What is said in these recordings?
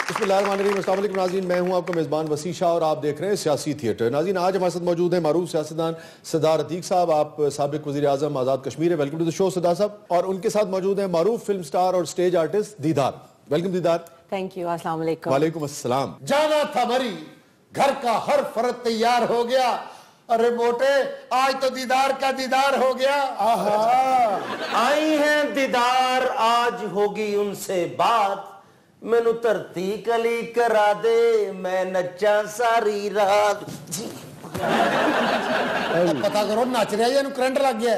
बिस्मिल्लाहिर्रहमानिर्रहीम। नाज़रीन, मैं हूं आपका मेज़बान वसी शाह और आप देख रहे हैं सियासी थिएटर। नाज़रीन, आज हमारे साथ मौजूद हैं मारूफ सियासतदान सरदार अतीक साहब। आप साबिक वज़ीर आज़म आज़ाद कश्मीर है। वेलकम टू द शो सरदार साहब। और उनके साथ मौजूद हैं मारूफ फिल्म स्टार और स्टेज आर्टिस्ट दीदार। वेलकम दीदार। Thank you. अस्सलाम वालेकुम। वालेकुम अस्सलाम। जाना था मरी, घर का हर फर्द तैयार हो गया। अरे मोटे, आज तो दीदार का दीदार हो गया। आहा, आई हैं दीदार, आज होगी उनसे बात। मैनू धरती कली करा दे, मैं नचा सारी रात। पता करो नच रहा है, करंट लग गया।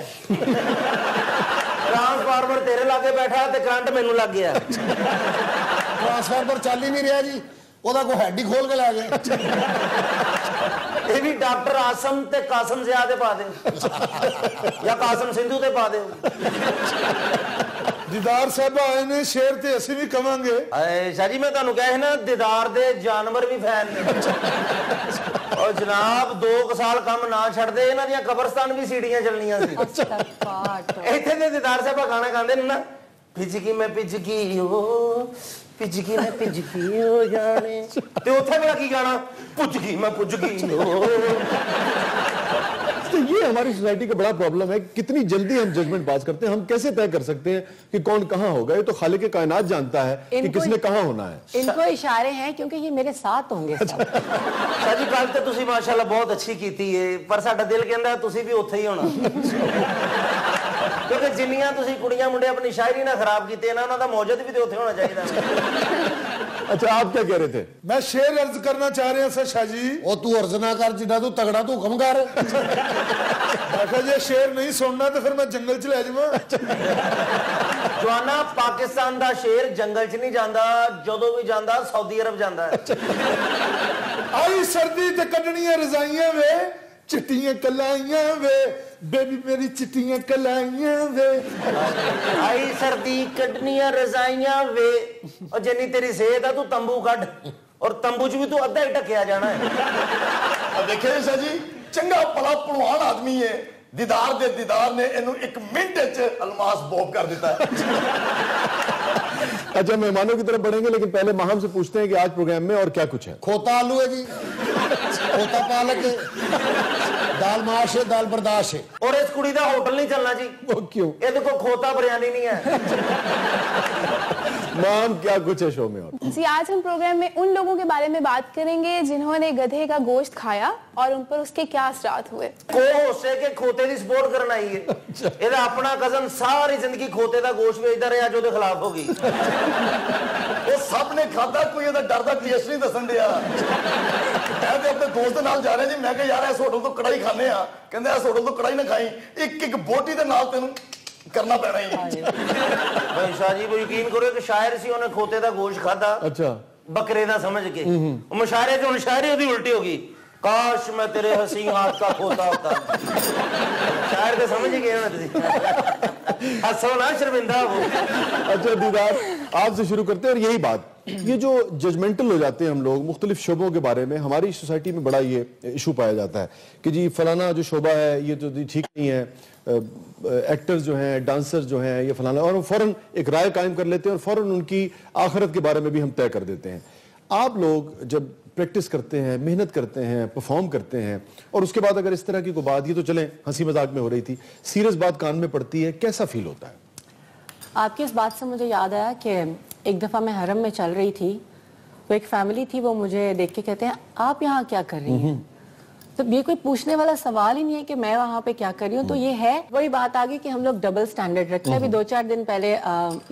ट्रांसफार्मर तेरे लागे बैठा ते करंट मैनू लग गया। ट्रांसफार्मर चल ही नहीं रहा जी, ओदा को हेड ही खोल के ला गया। ये भी डॉक्टर आसम ते कासम ज़ियादे पा दे या कासम सिंधु ते पा दे। दीदार साहब आए ने, शेर ते असि भी कवांगे। शाह जी, मैं तुहानू कहे ना, दीदार दे जानवर भी फैन ने। और जनाब 2 साल कम ना छड़ दे, इन्हां दियां कब्रस्तान भी सीढ़ियां चलनियां सी। इत्थे ते दीदार साहब गाना गांदे ने ना, पिजकी मैं पिजकी हो, पिजकी मैं पिजकी हो जाने। ते उत्थे मेरा की गाना, पुजकी मैं पुजकी हो। तो ये हमारी सोसाइटी का बड़ा प्रॉब्लम है, कितनी जल्दी हम जजमेंट पास करते हैं। हम कैसे तय कर सकते हैं कि कौन कहाँ होगा? ये तो खालिक कायनात जानता है कि किसने कहाँ होना है। इनको इशारे हैं क्योंकि ये मेरे साथ होंगे। शाह जी, गल ते तुसी माशाअल्लाह बहुत अच्छी कीती है, पर साडा दिल कहंदा तुसी भी उत्थे ही होना। क्योंकि जिन्नियां तुसी कुड़ियां मुंडे अपनी शायरी ना खराब कीते ना, उन्हां दा मौजूद भी ते उत्थे होना चाहिए। अच्छा, आप क्या कह रहे थे? मैं शेर अर्ज करना चाह रहा था शाह जी। ओ तू अर्ज ना कर, जिन्ना तू तगड़ा तू हुक्म कर। मैं जे शेर नहीं सुनना तो फिर मैं जंगल च ले जावां। जवाना, पाकिस्तान दा शेर जंगल च नहीं जांदा, जदों भी जांदा सऊदी अरब जांदा है। आई सर्दी ते कड्डनियां रजाइयां वे, चिट्टियां कलाइयां वे, बेबी मेरी चिट्टियां कलाइयां वे। आई सर्दी कड्डनियां रजाइयां वे, और जिन्नी तेरी सेहत है तू तंबू कड, और तंबू च भी तू अद्धा ही ढकिया जाना है। देखिए सर जी, चंगा भला भलवान आदमी है। दीदार दे दीदार ने इन्हू 1 मिनट अलमास बोब कर दिता है। अच्छा, मेहमानों की तरफ बढ़ेंगे, लेकिन पहले माहम से पूछते हैं कि आज प्रोग्राम में और क्या कुछ है। खोता आलू है जी, खोता पालक है, दाल माश है, दाल बर्दाश्त है। और इस कुड़ी का होटल नहीं चलना जी। वो क्यों? ये देखो, खोता बिरयानी नहीं है। माम, क्या कुछ है शो में? और जी, आज हम प्रोग्राम में उन लोगों के बारे में बात करेंगे जिन्होंने गधे का गोश्त खाया और उन पर उसके क्या असरात हुए। को होसे के खोते की सपोर्ट करना आई है। ਇਹਦਾ ਆਪਣਾ ਕਜ਼ਨ ਸਾਰੀ ਜ਼ਿੰਦਗੀ ਖੋਤੇ ਦਾ ਗੋਸ਼ਤ ਵੇਚਦਾ ਰਿਹਾ, ਅੱਜ ਉਹਦੇ ਖਿਲਾਫ ਹੋ ਗਈ। ਉਹ ਸਭ ਨੇ ਖਾਦਾ, ਕੋਈ ਇਹਦਾ ਡਰ ਦਾ ਟੇਸਟ ਨਹੀਂ ਦੱਸਣ ਦਿਆ। ਮੈਂ ਤੇ ਆਪਣੇ ਦੋਸਤ ਦੇ ਨਾਲ ਜਾ ਰਿਹਾ ਜੀ, ਮੈਂ ਕਿਹਾ ਯਾਰ ਇਸ ਹੋਟਲ ਤੋਂ ਕੜਾਈ ਖਾਣੇ ਆ। ਕਹਿੰਦੇ ਇਸ ਹੋਟਲ ਤੋਂ ਕੜਾਈ ਨਾ ਖਾਈ, ਇੱਕ ਬੋਟੀ ਦੇ ਨਾਲ ਤੈਨੂੰ ਕਰਨਾ ਪੈਣਾ ਹੀ। ਭਾਈ ਸ਼ਾਹ ਜੀ, ਯਕੀਨ ਕਰੋ ਕਿ ਸ਼ਾਇਰ ਸੀ, ਉਹਨੇ ਖੋਤੇ ਦਾ ਗੋਸ਼ਤ ਖਾਦਾ। अच्छा, ਬੱਕਰੇ ਦਾ ਸਮਝ ਕੇ। ਮੁਸ਼ਾਇਰੇ ਚ ਹੁਣ ਸ਼ਾਇਰੀ ਉਹਦੀ ਉਲਟੀ ਹੋ ਗਈ। काश मैं तेरे हसी हाथ का खोता होता। शायर तो समझ ही गए ना, हंसो ना, शर्मिंदा हो। अच्छा दीदार, आपसे शुरू करते हैं। और यही बात, ये जो जजमेंटल हो जाते हैं हम लोग मुख्तलिफ शोबों के बारे में, हमारी सोसाइटी में बड़ा ये इशू पाया जाता है कि जी फलाना जो शोबा है ये तो ठीक नहीं है, एक्टर्स जो हैं, डांसर जो हैं, ये फलाना, और फौरन एक राय कायम कर लेते हैं और फौरन उनकी आखिरत के बारे में भी हम तय कर देते हैं। आप लोग जब प्रैक्टिस करते हैं, मेहनत करते हैं, परफॉर्म करते हैं, और उसके बाद अगर इस तरह की कोई बात, ये तो चलें हंसी मजाक में हो रही थी, सीरियस बात कान में पड़ती है, कैसा फील होता है? आपकी इस बात से मुझे याद आया कि एक दफ़ा मैं हरम में चल रही थी, तो एक फैमिली थी, वो मुझे देख के कहते हैं, आप यहाँ क्या कर रही हैं? तो ये कोई पूछने वाला सवाल ही नहीं है कि मैं वहाँ पे क्या कर रही हूँ। तो ये है वही बात आ गई कि हम लोग डबल स्टैंडर्ड रखते हैं। अभी 2-4 दिन पहले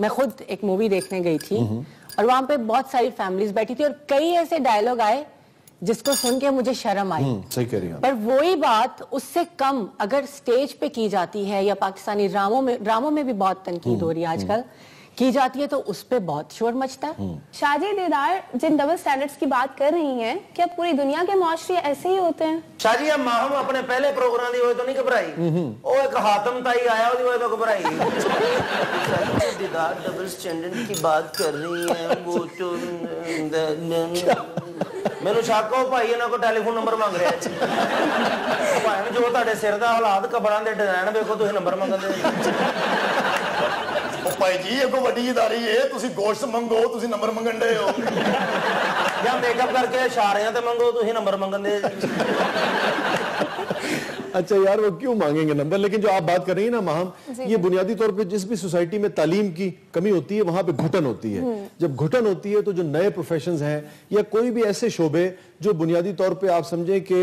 मैं खुद एक मूवी देखने गई थी, और वहाँ पे बहुत सारी फैमिलीज बैठी थी, और कई ऐसे डायलॉग आए जिसको सुन के मुझे शर्म आई। सही कह रही हैं। पर वही बात उससे कम अगर स्टेज पे की जाती है, या पाकिस्तानी ड्रामों में भी बहुत तनकीद हो रही है आजकल, की जाती है, तो उस पे बहुत शोर मचता है। शादी दीदार, जिन डबल स्टैंडर्ड्स की बात कर रही हैं, क्या पूरी दुनिया के मुआशरे ऐसे ही होते हैं? शादी, अब माहम अपने पहले प्रोग्राम की वजह तो नहीं घबराई, वो एक हातम ताई आया उसकी वजह तो घबराई। दीदार डबल स्टैंडर्ड की बात कर रही है, वो तो ਮੈਨੂੰ ਸ਼ੱਕ ਹੋ ਭਾਈ ਇਹਨਾਂ ਕੋ ਟੈਲੀਫੋਨ ਨੰਬਰ ਮੰਗ ਰਿਹਾ ਹੈ ਭਾਵੇਂ ਜੋ ਤੁਹਾਡੇ ਸਿਰ ਦਾ ਹਾਲਾਤ ਕਬਰਾਂ ਦੇ ਡਿਜ਼ਾਈਨ ਵੇਖੋ ਤੁਸੀਂ ਨੰਬਰ ਮੰਗਦੇ ਉਹ ਭਾਈ ਜੀ ਇਹ ਕੋ ਵੱਡੀ ਇਦਾਰੀ ਏ ਤੁਸੀਂ ਗੋਸ਼ਤ ਮੰਗੋ ਤੁਸੀਂ ਨੰਬਰ ਮੰਗਣ ਦੇ ਹੋ ਜਾਂ ਮੇਕਅਪ ਕਰਕੇ ਇਸ਼ਾਰਿਆਂ ਤੇ ਮੰਗੋ ਤੁਸੀਂ ਨੰबर ਮੰਗਦੇ अच्छा यार वो क्यों मांगेंगे नंबर, लेकिन जो आप बात कर रही हैं ना माहम, ये बुनियादी तौर पे जिस भी सोसाइटी में तालीम की कमी होती है वहां पे घुटन होती है। जब घुटन होती है तो जो नए प्रोफेशंस हैं या कोई भी ऐसे शोबे जो बुनियादी तौर पे आप समझें कि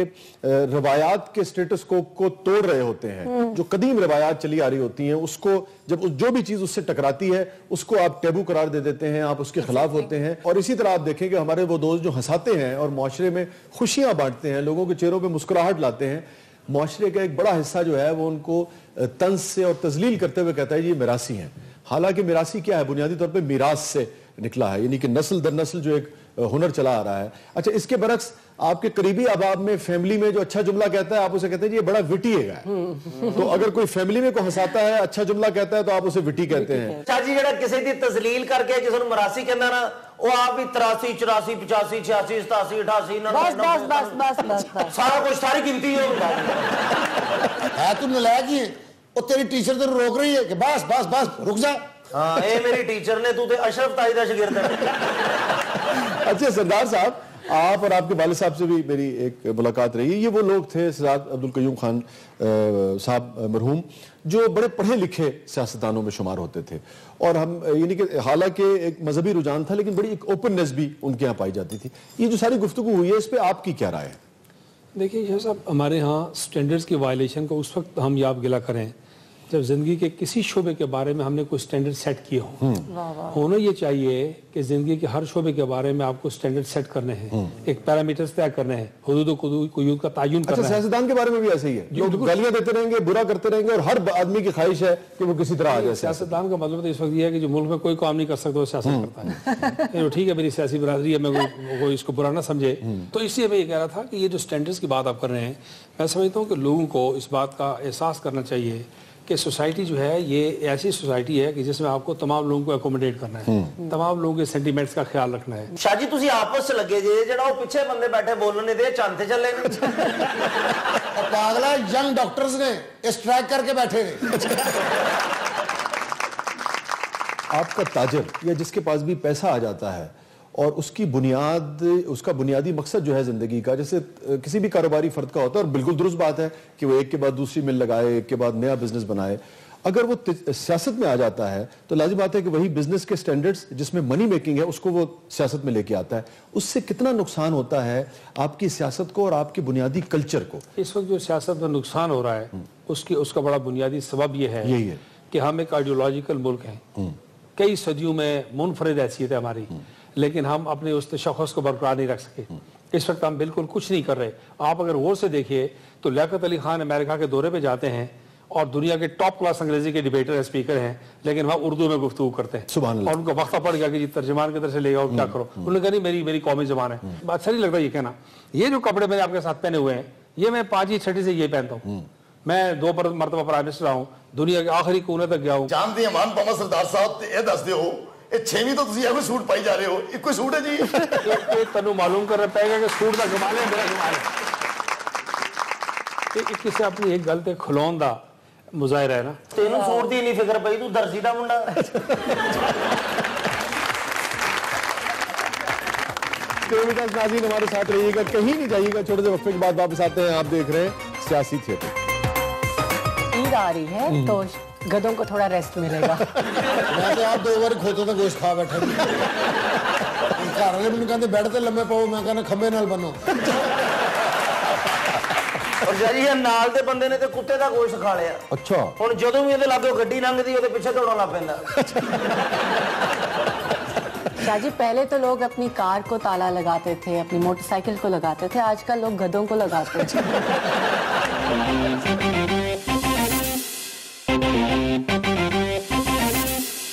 रवायात के स्टेटस को तोड़ रहे होते हैं, जो कदीम रवायात चली आ रही होती हैं, उसको जब जो भी चीज उससे टकराती है उसको आप टैबू करार दे देते हैं, आप उसके खिलाफ होते हैं। और इसी तरह आप देखें कि हमारे वो दोस्त जो हंसाते हैं और मुआशरे में खुशियां बांटते हैं, लोगों के चेहरों पे मुस्कुराहट लाते हैं, मुआशरे का एक बड़ा हिस्सा जो है वो उनको तंज से और तजलील करते हुए कहता है जी ये मिरासी हैं। हालांकि मिरासी क्या है, बुनियादी तौर पे मिरास से निकला है, यानी कि नस्ल दर नस्ल जो एक हुनर चला आ रहा है। अच्छा, इसके बरक्स आपके करीबी अहबाब में फैमिली में जो अच्छा जुमला कहता है आप उसे कहते हैं जी ये बड़ा विटी है। तो अगर कोई फैमिली में को हंसाता है अच्छा जुमला कहता है तो आप उसे विटी कहते हैं। अच्छा जी, जेड़ा किसी दी तजलील करके किसी ਨੂੰ ਮਰਾਸੀ ਕਹਿੰਦਾ ਨਾ, ਉਹ ਆਪ ਵੀ 83 84 85 86 87 88 बस ਸਾਰਾ ਕੁਝ ਸਾਰੀ ਗਿਣਤੀ ਹੋ ਹੁੰਦਾ है तू नलायक ही है, वो तेरी टीचर तेरे रोक रही है कि बस बस बस रुक जा। हाँ, ये मेरी टीचर ने, तू तो अशरफ ताई दा शागिर्द है। अच्छा सरदार साहब, आप और आपके वालिद साहब से भी मेरी एक मुलाकात रही। ये वो लोग थे सराद अब्दुल कयूम खान साहब मरहूम, जो बड़े पढ़े लिखे सियासतदानों में शुमार होते थे और हम यानी कि हालांकि एक मजहबी रुझान था लेकिन बड़ी एक ओपननेस भी उनके यहाँ पाई जाती थी। ये जो सारी गुफ्तगू हुई है इस पर आपकी क्या राय है? देखिए शाह साहब, हमारे यहाँ स्टैंडर्ड्स की वायलेशन को उस वक्त हम याद गिला करें जब ज़िंदगी के किसी शोबे के बारे में हमने कोई स्टैंडर्ड सेट किए हों। होना ये चाहिए कि ज़िंदगी के हर शोबे के बारे में आपको स्टैंडर्ड सेट करने हैं, एक पैरामीटर्स तय करने हैं, हुदूद का तायुन करना है। अच्छा, सियासतदान के बारे में भी ऐसे ही है, लोग गालियां देते रहेंगे, बुरा करते रहेंगे और हर आदमी की ख्वाहिश है कि वो किसी तरह आ जाए। सियासतदान का मतलब तो इस वक्त ये है कि जो मुल्क में कोई काम नहीं कर सकता वो सियासत करता है। ठीक है, मेरी सियासी बरादरी है, मैं कोई इसको बुरा ना समझे। तो इसलिए मैं ये कह रहा था कि ये जो स्टैंडर्ड्स की बात आप कर रहे हैं, मैं समझता हूँ कि लोगों को इस बात का एहसास करना चाहिए कि सोसाइटी जो है ये ऐसी सोसाइटी है कि जिसमें आपको तमाम लोगों को अकोमोडेट करना है, तमाम लोगों के सेंटीमेंट्स का ख्याल रखना है। शाह जी तुसी आपस च लगे जे, जेड़ा वो पीछे बंदे बैठे बोलने दे चंद ते चले ने। और पागला यंग डॉक्टर्स ने स्ट्राइक करके बैठे ने। आपका ताजर या जिसके पास भी पैसा आ जाता है और उसकी बुनियाद, उसका बुनियादी मकसद जो है ज़िंदगी का, जैसे किसी भी कारोबारी फ़र्द का होता है और बिल्कुल दुरुस्त बात है कि वो एक के बाद दूसरी मिल लगाए, एक के बाद नया बिजनेस बनाए, अगर वो सियासत में आ जाता है तो लाजिम बात है कि वही बिजनेस के स्टैंडर्ड्स जिसमें मनी मेकिंग है उसको वो सियासत में लेके आता है। उससे कितना नुकसान होता है आपकी सियासत को और आपके बुनियादी कल्चर को? इस वक्त जो सियासत में नुकसान हो रहा है उसका बड़ा बुनियादी सबब ये है, यही है कि हम एक आइडियोलॉजिकल मुल्क हैं, कई सदियों में मुनफरिद हैसियत है हमारी, लेकिन हम अपने उस तशख़्ख़ुस को बरकरार नहीं रख सके। इस वक्त हम बिल्कुल कुछ नहीं कर रहे। आप अगर गौर से देखिए तो लियाकत अली खान अमेरिका के दौरे पे जाते हैं और दुनिया के टॉप क्लास अंग्रेजी के डिबेटर स्पीकर हैं, लेकिन वहाँ उर्दू में गुफ्तगू करते हैं। सुभान अल्लाह। और उनको वक्फा पड़ गया कि जी तर्जमान की तरफ से ले जाओ, क्या करो। उन्होंने कहा नहीं, मेरी कौमी ज़बान है। अच्छा नहीं लगता ये कहना। ये जो कपड़े मैंने आपके साथ पहने हुए हैं ये मैं 5वीं 6वीं से ये पहनता हूँ। मैं 2 मरतबा प्राइम मिनिस्टर रहा हूँ, दुनिया के आखिरी कोने तक गया हूँ। जानते अमान पावा सरदार साहब ये दस दो, ये 6वीं तो तुसी कोई सूट पाई जा रहे हो, एक कोई सूट है जी। ये तनु मालूम कर पाएगा कि सूट का कमाल है, मेरा कमाल है। किसी अपनी एक गल ते खलोन दा मुजाहिरा है ना। तेनू सूट दी नहीं फिक्र पई, तू दर्जी दा मुंडा। नाज़रीन हमारे साथ रहिएगा, कहीं नहीं जाइएगा, छोटे से वक्फे के बाद वापस आते हैं। आप देख रहे हैं सियासी थिएटर। ईद आ रही है तो गधों को थोड़ा रेस्ट मिलेगा। मैं तो आप 2 बार खोतों का गोश्त खा बैठा घर वाले मैंने कहते बेड ते लम्बे पाओ, मैं कहना खंबे नाल बनो। और जी नाल दे बंदे ने ते कुत्ते दा गोश्त खा लिया। अच्छा, हुण जदों भी इहदे लागों गड्डी लंघदी ओदे पिछे दौड़न लग पैंदा। शाह जी, पहले तो लोग अपनी कार को ताला लगाते थे, अपनी मोटरसाइकिल को लगाते थे, आजकल लोग गधों को लगाते हैं।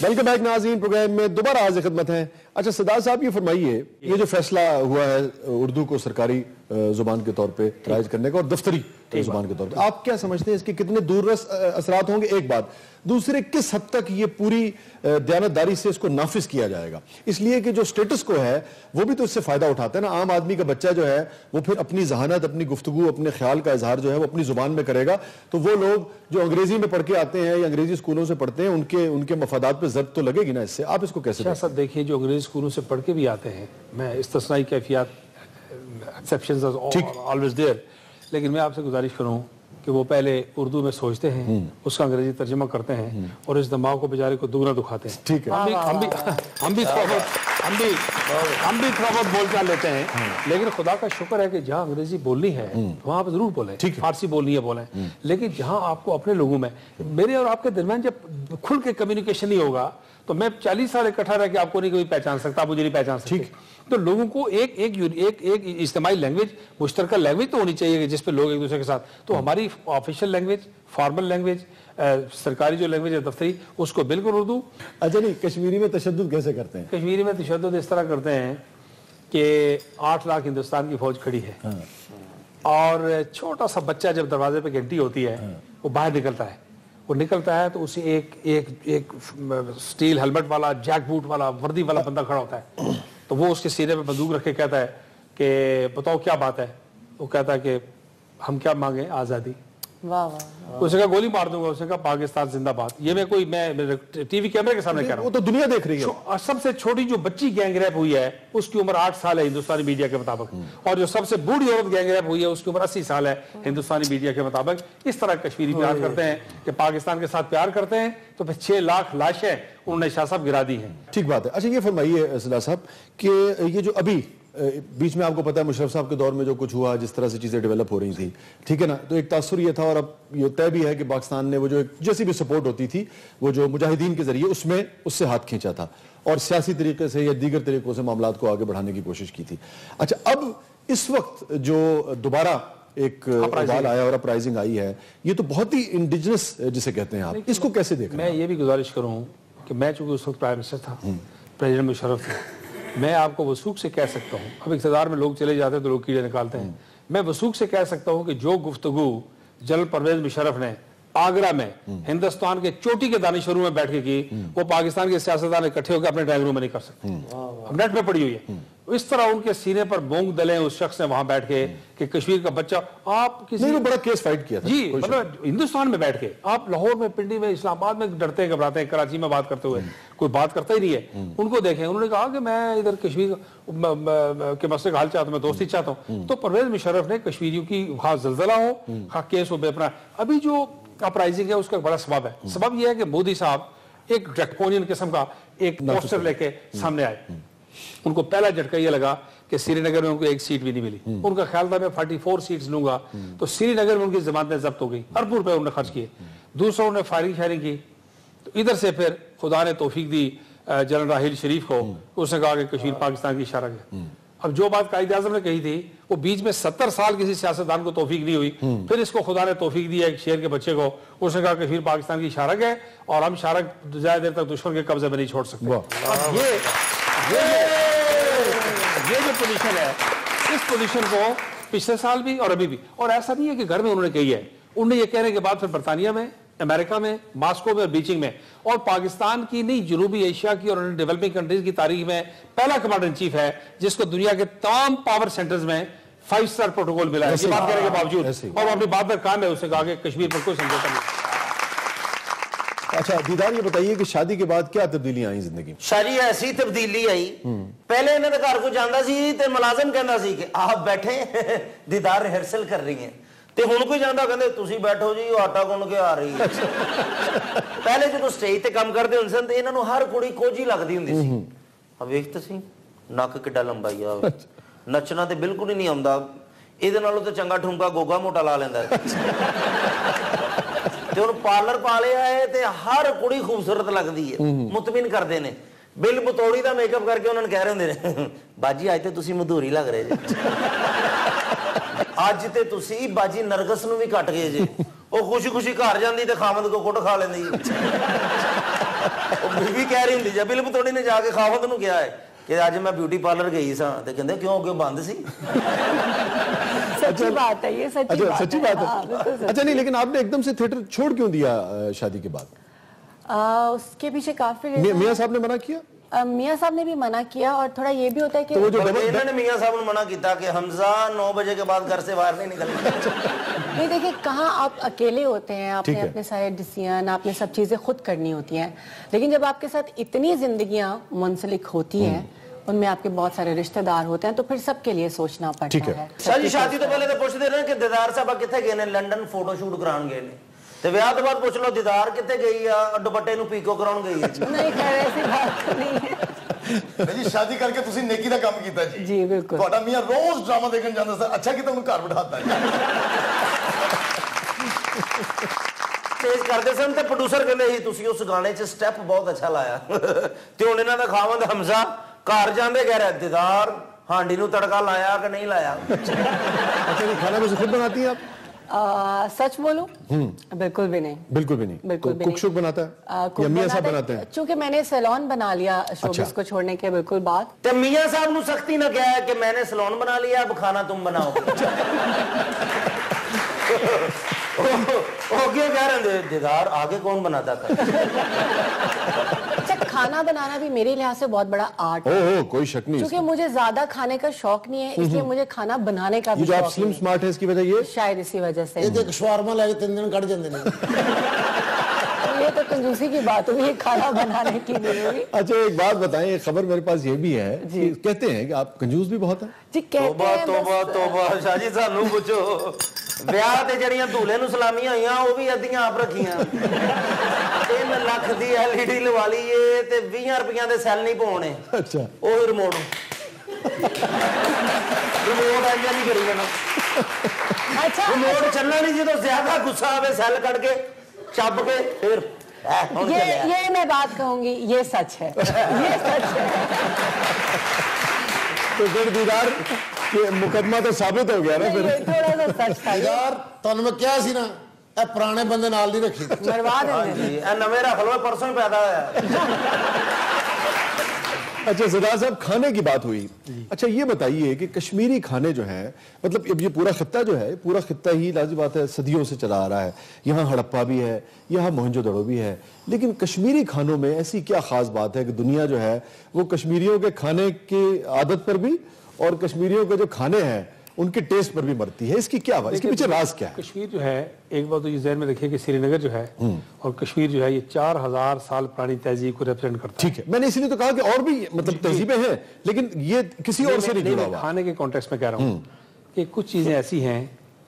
वेलकम बैक नाज़रीन, प्रोग्राम में दोबारा हाज़िर खिदमत हैं अच्छा सदार साहब, ये फरमाइए, ये जो फैसला हुआ है उर्दू को सरकारी जुबान के तौर पे राइज करने का और दफ्तरी जुबान के तौर पे, आप क्या समझते हैं इसके कितने दूररस असरात होंगे? एक बात। दूसरे, किस हद तक ये पूरी दयानतदारी से इसको नाफिज किया जाएगा? इसलिए कि जो स्टेटस को है वो भी तो इससे फायदा उठाता है ना। आम आदमी का बच्चा जो है वो फिर अपनी जहानत, अपनी गुफ्तगू, अपने ख्याल का इजहार जो है वो अपनी जुबान में करेगा, तो वो लोग जो अंग्रेजी में पढ़ के आते हैं या अंग्रेजी स्कूलों से पढ़ते हैं उनके मफादात पे जब्त तो लगेगी ना इससे। आप इसको कैसे अच्छा सर, देखिए जो अंग्रेजी स्कूलों से पढ़ के भी आते हैं, मैं इस्तिस्नाई कैफियत, एक्सेप्शंस ऑलवेज देयर, लेकिन मैं आपसे गुजारिश करूं कि वो पहले उर्दू में सोचते हैं, उसका अंग्रेजी तर्जुमा करते हैं और इस दिमाग को बेचारे को दुगना दुखाते हैं। ठीक है, हम भी थोड़ा बहुत बोल चाल लेते हैं, लेकिन खुदा का शुक्र है कि जहाँ अंग्रेजी बोलनी है वहाँ पर जरूर बोलें, फारसी बोलनी है बोलें, लेकिन जहाँ आपको अपने लोगों में, मेरे और आपके दरमियान जब खुल के कम्युनिकेशन नहीं होगा तो मैं 40 साल इकट्ठा रह के आपको नहीं कोई पहचान सकता, आप मुझे नहीं पहचान सकते। तो लोगों को एक इज्तिमाई लैंग्वेज, मुश्तरका लैंग्वेज तो होनी चाहिए जिस पे लोग एक दूसरे के साथ, तो हमारी ऑफिशियल लैंग्वेज, फॉर्मल लैंग्वेज, सरकारी जो लैंग्वेज है दफ्तरी, उसको बिल्कुल उर्दू। अच्छा नहीं, कश्मीरी में तशद्दुद कैसे करते हैं? कश्मीरी में तशद्दुद इस तरह करते हैं कि 8 लाख हिंदुस्तान की फौज खड़ी है और छोटा सा बच्चा जब दरवाजे पे घंटी होती है वो बाहर निकलता है, वो निकलता है तो उसे एक स्टील हेलमेट वाला, जैक बूट वाला, वर्दी वाला बंदा खड़ा होता है, तो वो उसके सीने पे बंदूक रख के कहता है कि बताओ क्या बात है? वो कहता है कि हम क्या मांगे? आज़ादी। वाह वाह। उसने कहा गोली मार दूंगा, उसने कहा पाकिस्तान जिंदाबाद। ये मैं टीवी कैमरे के सामने कह रहा हूँ, वो तो दुनिया देख रही है। सबसे छोटी जो बच्ची गैंग रेप हुई है उसकी उम्र 8 साल है हिंदुस्तानी मीडिया के मुताबिक, और जो सबसे बूढ़ी औरत गैंग रेप हुई है उसकी उम्र 80 साल है हिंदुस्तानी मीडिया के मुताबिक। इस तरह कश्मीरी प्यार करते हैं कि पाकिस्तान के साथ प्यार करते हैं, तो फिर 6 लाख लाशें उन्होंने शाह साहब गिरा दी हैं। ठीक बात है। अच्छा ये फरमाइए सदा साहब कि ये जो अभी बीच में आपको पता है मुशर्रफ साहब के दौर में जो कुछ हुआ, जिस तरह से चीज़ें डेवलप हो रही थी, ठीक है ना, तो एक तासुर ये था और अब ये तय भी है कि पाकिस्तान ने वो जो जैसी भी सपोर्ट होती थी वो जो मुजाहिदीन के जरिए उससे हाथ खींचा था और सियासी तरीके से या दीगर तरीकों से मामलात को आगे बढ़ाने की कोशिश की थी। अच्छा, अब इस वक्त जो दोबारा एक सवाल आया और अपराइजिंग आई है, ये तो बहुत ही इंडिजिनस जिसे कहते हैं, आप इसको कैसे देख रहे हैं? मैं ये भी गुजारिश करूँ कि मैं चूंकि उस वक्त प्राइम मिनिस्टर था, प्रेसिडेंट मुशर्रफ थे, मैं आपको वसूख से कह सकता हूँ, अब इक़्तिदार में लोग चले जाते हैं तो लोग कीड़े निकालते हैं, मैं वसूख से कह सकता हूँ कि जो गुफ्तगू जनरल परवेज मुशर्रफ ने आगरा में हिंदुस्तान के चोटी के दानिशवरों में बैठ के की, वो पाकिस्तान के सियासतदान इकट्ठे होकर अपने ड्राइंग रूम में नहीं कर सकते। अब नेट में पड़ी हुई है। इस तरह उनके सीने पर बोंग दले उस शख्स ने वहां बैठ के कि कश्मीर का बच्चा, आप किसी नहीं, बड़ा केस फाइट किया था जी, मतलब हिंदुस्तान में बैठ के आप लाहौर में, पिंडी में, इस्लामाबाद में डरते हैं, घबराते हैं, कराची में बात करते हुए कोई बात करता ही नहीं है। उनको देखें, उन्होंने कहा कि मैं इधर कश्मीर के मसले का हल चाहता हूँ, मैं दोस्ती चाहता हूँ। तो परवेज मुशर्रफ ने कश्मीरियों की खा जलजला हो, खा केस हो बेपना, अभी जो अपराइजिंग है उसका बड़ा सबब है। सबब यह है कि मोदी साहब एक ड्रैकोनियन किस्म का एक पोस्टर लेके सामने आए। उनको पहला झटका यह लगा कि श्रीनगर में उनको एक सीट भी नहीं मिली। उनका ख्याल था मैं 44 सीट्स लूंगा, तो श्रीनगर में उनकी जमानतें जब्त हो गई, अरबों रुपए उन्होंने खर्च किए। दूसरा उन्होंने फायरिंग शायरिंग की, तो इधर से फिर खुदा ने तौफीक दी जनरल राहिल शरीफ को, उसने कहा कि कश्मीर पाकिस्तान की इशारा है। अब जो बात कायद आज़म ने कही थी वो बीच में 70 साल किसी सियासतदान को तौफीक नहीं हुई, फिर इसको खुदा ने तौफीक दी एक शेर के बच्चे को, उसने कहा कश्मीर पाकिस्तान की शारक है और हम शारक ज्यादा देर तक दुश्मन के कब्जे में नहीं छोड़ सकते। अब ये जो पोजीशन है, इस पोजीशन को पिछले साल भी और अभी भी, और ऐसा नहीं है कि घर में उन्होंने कही है, उन्होंने ये कहने के बाद फिर बरतानिया में, अमेरिका में, मॉस्को में और बीजिंग में, और पाकिस्तान की नहीं जनूबी एशिया की और डेवलपिंग कंट्रीज की तारीख में पहला कमांडर इन चीफ है जिसको दुनिया के तमाम पावर सेंटर्स में 5 स्टार प्रोटोकॉल मिला है। ये बात करने के बावजूद, और अपनी बात पर काम है, उसने कहा कि कश्मीर पर कोई समझौता नहीं। अच्छा दीदार, ये बताइए कि शादी के बाद क्या तब्दीलियां आई जिंदगी में? शादी ऐसी तब्दीली आई, पहले इन्होंने घर को जाता सी ते मुलाजिम कहता सी कि आप बैठे दीदार रिहर्सल कर रही हैं, ਤੇ ਹੁਣ ਕੋਈ ਜਾਂਦਾ ਕਹਿੰਦੇ ਤੁਸੀਂ ਬੈਠੋ ਜੀ ਉਹ ਆਟਾ ਗੁੰਨ ਕੇ ਆ ਰਹੀ ਹੈ। ਪਹਿਲੇ ਜਦੋਂ ਸਟੇਜ ਤੇ ਕੰਮ ਕਰਦੇ ਹੁੰਦੇ ਸਨ ਤੇ ਇਹਨਾਂ ਨੂੰ ਹਰ ਕੁੜੀ ਕੋਝੀ ਲੱਗਦੀ ਹੁੰਦੀ ਸੀ। ਆ ਵੇਖ ਤੁਸੀਂ ਨੱਕ ਕਿੱਡਾ ਲੰਬਾ ਆ, ਨੱਚਣਾ ਤੇ ਬਿਲਕੁਲ ਹੀ ਨਹੀਂ ਆਉਂਦਾ, ਇਹਦੇ ਨਾਲੋਂ ਤਾਂ ਚੰਗਾ ਠੁਮਕਾ ਗੋਗਾ ਮੋਟਾ ਲਾ ਲੈਂਦਾ। ਤੇ ਹੁਣ ਪਾਰਲਰ ਪਾ ਲਿਆ ਹੈ ਤੇ ਹਰ ਕੁੜੀ ਖੂਬਸੂਰਤ ਲੱਗਦੀ ਹੈ, ਮੁਤਮਿਨ ਕਰਦੇ ਨੇ। ਬਿਲ ਬਤੌੜੀ ਦਾ ਮੇਕਅਪ ਕਰਕੇ ਉਹਨਾਂ ਨੂੰ ਕਹਿ ਰਹੇ ਹੁੰਦੇ ਨੇ ਬਾਜੀ ਅੱਜ ਤੇ ਤੁਸੀਂ ਮਧੂਰੀ ਲੱਗ ਰਹੇ ਜੀ, ਅੱਜ ਤੇ ਤੁਸੀਂ ਬਾਜੀ ਨਰਗਸ ਨੂੰ ਵੀ ਕੱਟ ਗਏ ਜੀ। ਉਹ ਖੁਸ਼ੀ ਖੁਸ਼ੀ ਘਰ ਜਾਂਦੀ ਤੇ ਖਾਵੰਦ ਕੋ ਕੁੱਟ ਖਾ ਲੈਂਦੀ। ਉਹ ਬੀਬੀ ਕਹਿ ਰਹੀ ਹੁੰਦੀ ਜੇ ਬਿਲ ਬਤੌੜੀ ਨੇ ਜਾ ਕੇ ਖਾਵੰਦ ਨੂੰ ਕਿਹਾ ਹੈ کہ اج میں بیوٹی پارلر گئی سا تے کہندے کیوں بند سی. سچی بات ہے یہ, سچی بات ہے. اچھا نہیں, لیکن آپ نے ایک دم سے تھیٹر چھوڑ کیوں دیا شادی کے بعد؟ اس کے پیچھے کافی میاں صاحب نے منع کیا؟ میاں صاحب نے بھی منع کیا, اور تھوڑا یہ بھی ہوتا ہے کہ انہوں نے میاں صاحب نے منع کیتا کہ حمزہ 9 بجے کے بعد گھر سے باہر نہیں نکلنا. نہیں دیکھیں, کہاں آپ اکیلے ہوتے ہیں, آپ نے اپنے سارے ڈیسیژن, آپ نے سب چیزیں خود کرنی ہوتی ہیں, لیکن جب آپ کے ساتھ اتنی زندگیاں منسلک ہوتی ہیں, ان میں آپ کے بہت سارے رشتہ دار ہوتے ہیں, تو پھر سب کے لیے سوچنا پڑتا ہے. جی شادی تو پہلے تو پوچھتے رہے کہ دیدار صاحب کتنے گئے نے, لنڈن فوٹو شوٹ کران گئے نے, تے ویاہ تو بعد پوچھ لو دیدار کتنے گئی ہے, دوپٹے نو پیکو کراؤن گئی ہے. نہیں خیر ایسی بات نہیں ہے جی. شادی کر کے تسی نیکی دا کام کیتا جی. جی بالکل. تہاڈا میاں روز ڈرامہ دیکھن جاندا سر, اچھا کیتا انہوں گھر بٹھاتا ہے. تیز کرتے سن تے پروڈیوسر کہندے ہی تسی اس گانے چ سٹیپ بہت اچھا لایا, تے ہن انہاں دا خاوند حمزہ گھر جاندے کہہ رہا دیدار ہانڈی نو تڑکا لایا کہ نہیں لایا. اچھا یہ کھانا ویسے خود بناتی ہیں آپ؟ سچ بولوں بالکل بھی نہیں. بالکل بھی نہیں. بالکل بھی نہیں. کوک شوک بناتا ہے یا میاں صاحب بناتے ہیں؟ چونکہ میں نے سیلون بنا لیا شوبز کو چھوڑنے کے بالکل بعد. تے میاں صاحب نو سختی نہ کہا ہے کہ میں نے سیلون بنا لیا, اب کھانا تم بناؤ. وہ کیوں کہہ رہے ہیں دیدار آگے کون بناتا تھا. اچھا کھانا بنانا بھی میرے لحاظ سے بہت بڑا آرٹ ہے. کوئی شک نہیں. کیونکہ مجھے زیادہ کھانے کا شوق نہیں ہے, اس لیے مجھے کھانا بنانے کا بھی شوق شوق نہیں. سلم سمارٹ ہے اس کی وجہ یہ شاید اسی وجہ سے. یہ دیکھ شوارما لے کے 3 دن کٹ جاندے نے. یہ تو کنجوسی کی بات ہوئی, کھانا بنانے کی نہیں ہوئی. اچھا ایک بات بتائیں, ایک خبر میرے پاس یہ بھی ہے کہ کہتے ہیں کہ آپ کنجوس بھی بہت ہیں. جی کہتے ہیں. توبہ توبہ شاہ جی سانو پوچھو, ਵਿਆਹ ਤੇ ਜਿਹੜੀਆਂ ਧੂਲੇ ਨੂੰ ਸਲਾਮੀਆਂ ਹੋਈਆਂ ਉਹ ਵੀ ਅੱਧੀਆਂ ਆਪ ਰੱਖੀਆਂ. 3 ਲੱਖ ਦੀ LED ਲਵਾ ਲਈਏ ਤੇ 20 ਰੁਪਈਆਂ ਦੇ ਸੈੱਲ ਨਹੀਂ ਪਾਉਣੇ. ਅੱਛਾ ਉਹ ਰਿਮੋਟ ਆਈਆਂ ਨਹੀਂ ਕਰੀ ਜਾਣਾ. اچھا ਰਿਮੋਟ ਚੱਲਣਾ ਨਹੀਂ, ਜਦੋਂ ਜ਼ਿਆਦਾ ਗੁੱਸਾ ਆਵੇ ਸੈੱਲ ਕੱਢ ਕੇ ਚੱਬ ਕੇ ਫਿਰ یہ میں بات کہوں گی, یہ سچ ہے, یہ سچ ہے. تو پھر دیدار مقدمہ تو ثابت ہو گیا نا پھر. تھوڑا سا سچ تھا یار تانوں میں کیا سی نا, اے پرانے بندے نال نہیں رکھی, مروا دیں. ਇਹ ਨਵੇਂ ਰੱਖ ਲਓ, ਪਰਸੋਂ ਹੀ ਪੈਦਾ ਹੋਇਆ. اچھا سردار صاحب کھانے کی بات ہوئی. اچھا یہ بتائیے کہ کشمیری کھانے جو ہیں, مطلب اب یہ پورا خطہ جو ہے, پورا خطہ ہی لازم بات ہے صدیوں سے چلا آ رہا ہے. یہاں ہڑپا بھی ہے, یہاں موہنجو دڑو بھی ہے, لیکن کشمیری کھانوں میں ایسی کیا خاص بات ہے کہ دنیا جو ہے وہ کشمیریوں کے کھانے کی عادت پر بھی اور کشمیریوں کے جو کھانے ہیں ان کے ٹیسٹ پر بھی مرتی ہے؟ اس کی کیا بات, اس کے پیچھے راز کیا ہے؟ کشمیر جو ہے, ایک بات تو یہ ذہن میں رکھیے کہ سری نگر جو ہے اور کشمیر جو ہے یہ 4000 سال پرانی تہذیب کو ریپرزینٹ کرتا ہے. ٹھیک ہے, میں نے اسی لیے تو کہا کہ اور بھی مطلب تہذیبیں ہیں, لیکن یہ کسی اور سے نہیں جڑا ہوا. کھانے کے کانٹیکسٹ میں کہہ رہا ہوں کہ کچھ چیزیں ایسی ہیں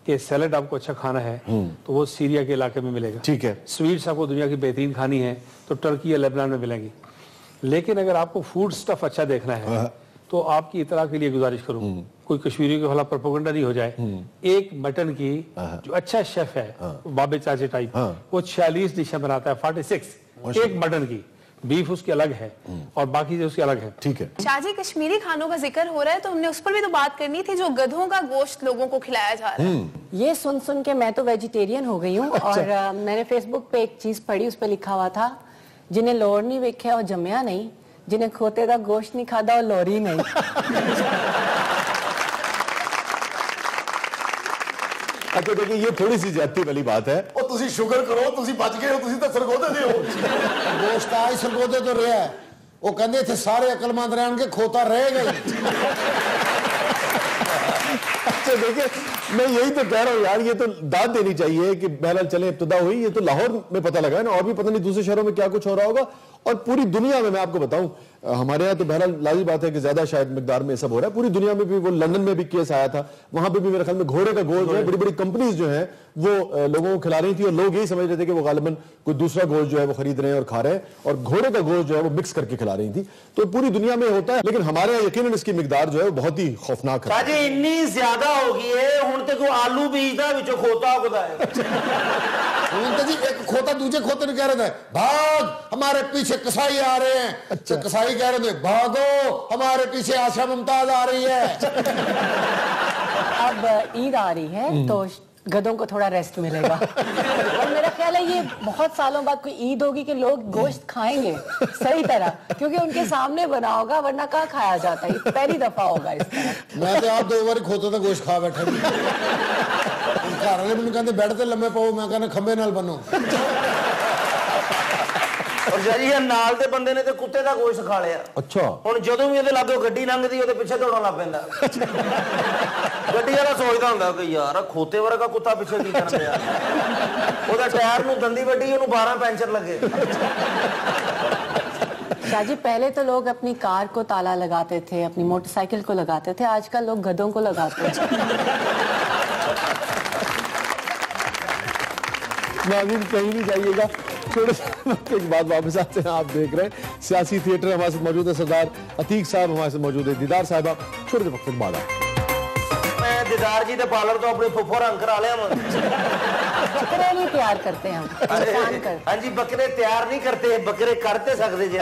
کہ سیلڈ آپ کو اچھا کھانا ہے تو وہ سیریا کے علاقے میں ملے گا. ٹھیک ہے. سویٹس آپ کو دنیا کی بہترین کھانی ہے تو ٹرکی یا لیبنان میں ملیں گی. لیکن اگر آپ کو فوڈ سٹف اچھا دیکھنا ہے تو آپ کی اطلاع کے لیے گزارش کروں, کوئی کشمیری کے خلاف پروپیگنڈا نہیں ہو جائے, ایک مٹن کی جو اچھا شیف ہے بابے چاچے ٹائپ, وہ 46 ڈشیں بناتا ہے, 46 ایک مٹن کی. بیف اس کی الگ ہے اور باقی جو اس کی الگ ہے. ٹھیک ہے. شاہ جی کشمیری کھانوں کا ذکر ہو رہا ہے تو ہم نے اس پر بھی تو بات کرنی تھی, جو گدھوں کا گوشت لوگوں کو کھلایا جا رہا ہے. یہ سن کے میں تو ویجیٹیرین ہو گئی ہوں, اور میں نے فیس بک پہ ایک چیز پڑھی, اس پہ لکھا ہوا تھا جنہیں لوڑ نہیں ویکھیا اور جمیا نہیں, جنہیں کھوتے دا گوشت نہیں کھادا اور لوری نہیں. اچھا دیکھیں یہ تھوڑی سی زیادتی والی بات ہے. ਉਹ ਤੁਸੀਂ ਸ਼ੁਕਰ ਕਰੋ ਤੁਸੀਂ ਬਚ ਗਏ ਹੋ, ਤੁਸੀਂ ਤਾਂ ਸਰਗੋਧੇ ਦੇ ਹੋ. گوشت آج سرگودے تو رہا ہے, وہ کہندے تھے سارے عقلمند رہن کے, کھوتا رہے گا ہی. اچھا دیکھیں میں یہی تو کہہ رہا ہوں یار, یہ تو داد دینی چاہیے کہ بہرحال چلیں ابتدا ہوئی, یہ تو لاہور میں پتہ لگا ہے نا, اور بھی پتہ نہیں دوسرے شہروں میں کیا کچھ ہو رہا ہوگا, اور پوری دنیا میں آپ کو بتاؤں, ہمارے یہاں تو بہرحال لازم بات ہے کہ زیادہ شاید مقدار میں سب ہو رہا ہے, پوری دنیا میں بھی. وہ لندن میں بھی کیس آیا تھا, وہاں پہ بھی میرے خیال میں گھوڑے کا گوشت جو ہے, بڑی بڑی کمپنیز جو ہیں وہ لوگوں کو کھلا رہی تھی, اور لوگ یہی سمجھ رہے تھے کہ وہ غالباً کوئی دوسرا گوشت جو ہے وہ خرید رہے ہیں اور کھا رہے ہیں, اور گھوڑے کا گوشت جو ہے وہ مکس کر کے کھلا رہی تھی. تو پوری دنیا میں ہوتا ہے, لیکن ہمارے یہاں یقیناً اس کی مقدار جو ہے وہ بہت ہی خوفناک ہے. جی اتنی زیادہ ہو گئی ہے, ہن تے کوئی آلو بیجدا وچوں کھوتا اگدا ہے. جی ایک کھوتا دوسرے کھوتے نے کہہ رہا تھا بھاگ ہمارے پیچھے کسائی آ رہے ہیں, تو کسائی کہہ رہے تھے بھاگو ہمارے پیچھے آشا ممتاز آ رہی ہے. اب عید آ رہی ہے تو गधों को थोड़ा रेस्ट मिलेगा। और मेरा ख्याल है ये बहुत सालों बाद कोई ईद होगी कि लोग गोश्त खाएंगे सही तरह, क्योंकि उनके सामने बना होगा, वरना कहाँ खाया जाता है, ये पहली दफा होगा इस तरह। मैं तो आप 2 बार खोते का गोश्त खा बैठा जी। घर वाले मैंने कहते बेड ते लम्बे पाओ, मैं कहना खंबे नाल बनो। और जी नाल दे बंदे ने ते कुत्ते दा गोश्त खा लिया। अच्छा, ਹੁਣ ਜਦੋਂ ਵੀ ਇਹਦੇ ਲਾਗੇ ਗੱਡੀ ਲੰਘਦੀ ਉਹਦੇ ਪਿੱਛੇ ਦੌੜਨ ਲੱਗ ਪੈਂਦਾ। ਗੱਡੀ ਵਾਲਾ ਸੋਚਦਾ ਹੁੰਦਾ ਕਿ ਯਾਰ ਖੋਤੇ ਵਰਗਾ ਕੁੱਤਾ ਪਿੱਛੇ ਕੀ ਕਰਨ ਰਿਹਾ, ਉਹਦਾ ਟਾਇਰ ਨੂੰ ਦੰਦੀ ਵੱਡੀ, ਉਹਨੂੰ 12 ਪੈਂਚਰ ਲੱਗੇ। शाहजी पहले तो लोग अपनी कार को ताला लगाते थे, अपनी मोटरसाइकिल को लगाते थे, आजकल लोग गधों को लगाते हैं। नाज़रीन कहीं नहीं जाइएगा, थोड़े से एक बात वापस आते हैं। आप देख रहे हैं सियासी थिएटर, हमारे साथ मौजूद है सरदार अतीक साहब, हमारे साथ मौजूद है दीदार साहिबा। छोटे से वक्त के बाद मैं दीदार जी के पार्लर तो अपने फुफ्फो रंग करा लिया। बकरे नहीं तैयार करते हम, इंसान करते। हाँ जी, बकरे तैयार नहीं करते, बकरे करते सकते जी।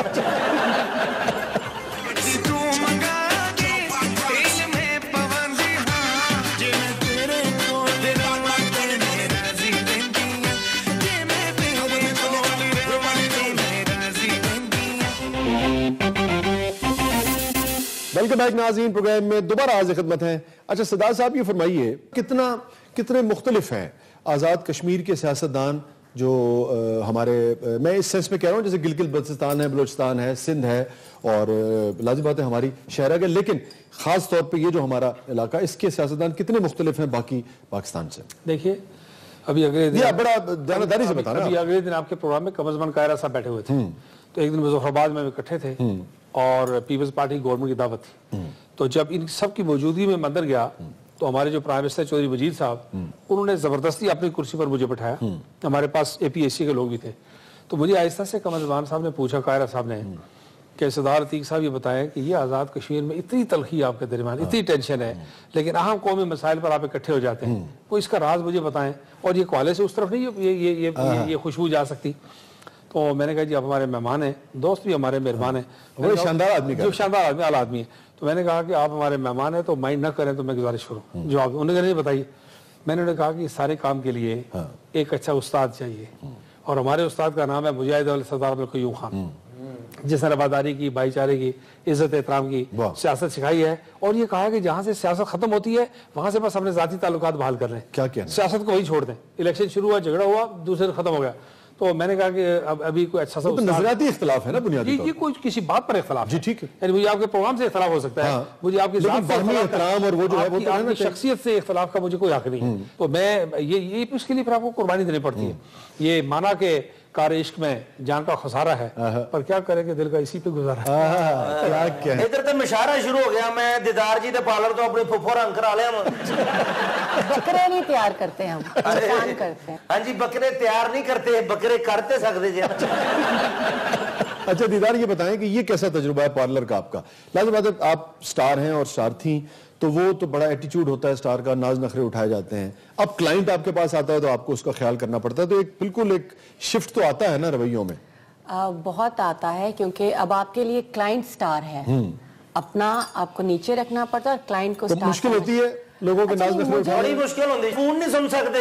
वेलकम बैक नाज़रीन, प्रोग्राम में दोबारा हाज़िर खिदमत हैं। अच्छा सरदार साहब, ये फरमाइए कितने मुख्तलिफ हैं आज़ाद कश्मीर के सियासतदान जो हमारे, मैं इस सेंस में कह रहा हूँ जैसे गिलगित बल्तिस्तान है, बलूचिस्तान है, सिंध है, और लाज़िम बात है हमारी शहर, लेकिन ख़ास तौर पे ये जो हमारा इलाका, इसके सियासतदान कितने मुख्तलिफ हैं बाकी पाकिस्तान से? देखिए अभी अगले दिन, बड़ा जानकारी से बताना, अभी अगले दिन आपके प्रोग्राम में कमर ज़मान कायरा साहब बैठे हुए थे, तो एक दिन मुजफ्फराबाद में इकट्ठे थे और पीपल्स पार्टी गवर्नमेंट की दावत थी। तो जब इन सब की मौजूदगी में मंदिर गया तो हमारे जो प्राइम मिनिस्टर चौधरी वजीर साहब, उन्होंने जबरदस्ती अपनी कुर्सी पर मुझे बैठाया। हमारे पास APSC के लोग भी थे, तो मुझे आहिस्ता से कमर ज़मान साहब ने पूछा, कायरा साहब ने, कि सरदार अतीक साहब ये बताएं कि ये आज़ाद कश्मीर में इतनी तलखी आपके दरमियान, इतनी टेंशन है, लेकिन अहम कौमी मसाइल पर आप इकट्ठे हो जाते हैं, वो इसका राज मुझे बताएं, और ये कॉलेज से उस तरफ नहीं ये खुशबू जा सकती। तो मैंने कहा जी आप हमारे मेहमान हैं, दोस्त भी हमारे मेहमान हैं, बड़े शानदार आदमी, जो शानदार आदमी, आला आदमी है। तो मैंने कहा कि आप हमारे मेहमान हैं तो माइंड ना करें तो मैं गुजारिश करूँ। जवाब उन्होंने नहीं बताइए। मैंने उन्हें कहा कि सारे काम के लिए एक अच्छा उस्ताद चाहिए, और हमारे उस्ताद का नाम है मुजाहिद सरदार अब्दुल क़य्यूम खान, जिसने रवादारी की, भाईचारे की, इज्जत एहतराम की सियासत सिखाई है, और ये कहा है कि जहाँ से सियासत खत्म होती है वहां से बस अपने जाती ताल्लुकात बहाल कर लें, क्या सियासत को वही छोड़ दें। इलेक्शन शुरू हुआ, झगड़ा हुआ, दूसरे खत्म हो गया। तो मैंने कहा कि अभी कोई अच्छा सा तो नजरियाती इख्तिलाफ है ना बुनियादी ये कोई किसी बात पर इख्तिलाफ जी, ठीक है, यानी मुझे आपके प्रोग्राम से इख्तिलाफ हो सकता है, मुझे आपकी जात से एहतराम और वो जो है वो आपकी शख्सियत से इख्तिलाफ का मुझे कोई हक नहीं है। तो मैं ये इसके लिए फिर आपको कुर्बानी देनी पड़ती है। ये माना के कार इश्क में जान का खसारा है, पर क्या करें कि दिल का इसी पे गुजारा है। इधर तो मशारा शुरू हो गया। मैं दीदार जी के पार्लर तो अपने फुफ्फो रंग करा लिया। बकरे नहीं तैयार करते हम, इंसान करते हैं। हाँ जी, बकरे तैयार नहीं करते, बकरे करते सकते जी। अच्छा दीदार, ये बताएं कि ये कैसा तजुर्बा है पार्लर का आपका? लाज़िम बात है आप स्टार हैं और स्टार थी, तो वो तो बड़ा एटीट्यूड होता है स्टार का, नाज नखरे उठाए जाते हैं। अब क्लाइंट आपके पास आता है तो आपको उसका ख्याल करना पड़ता है, तो एक बिल्कुल एक शिफ्ट तो आता है ना रवैयों में? बहुत आता है, क्योंकि अब आपके लिए क्लाइंट स्टार है, अपना आपको नीचे रखना पड़ता है, क्लाइंट को तो मुश्किल होती है लोगों के नाज नखरे उठाने? बड़ी मुश्किल होती है, फोन नहीं सुन सकते।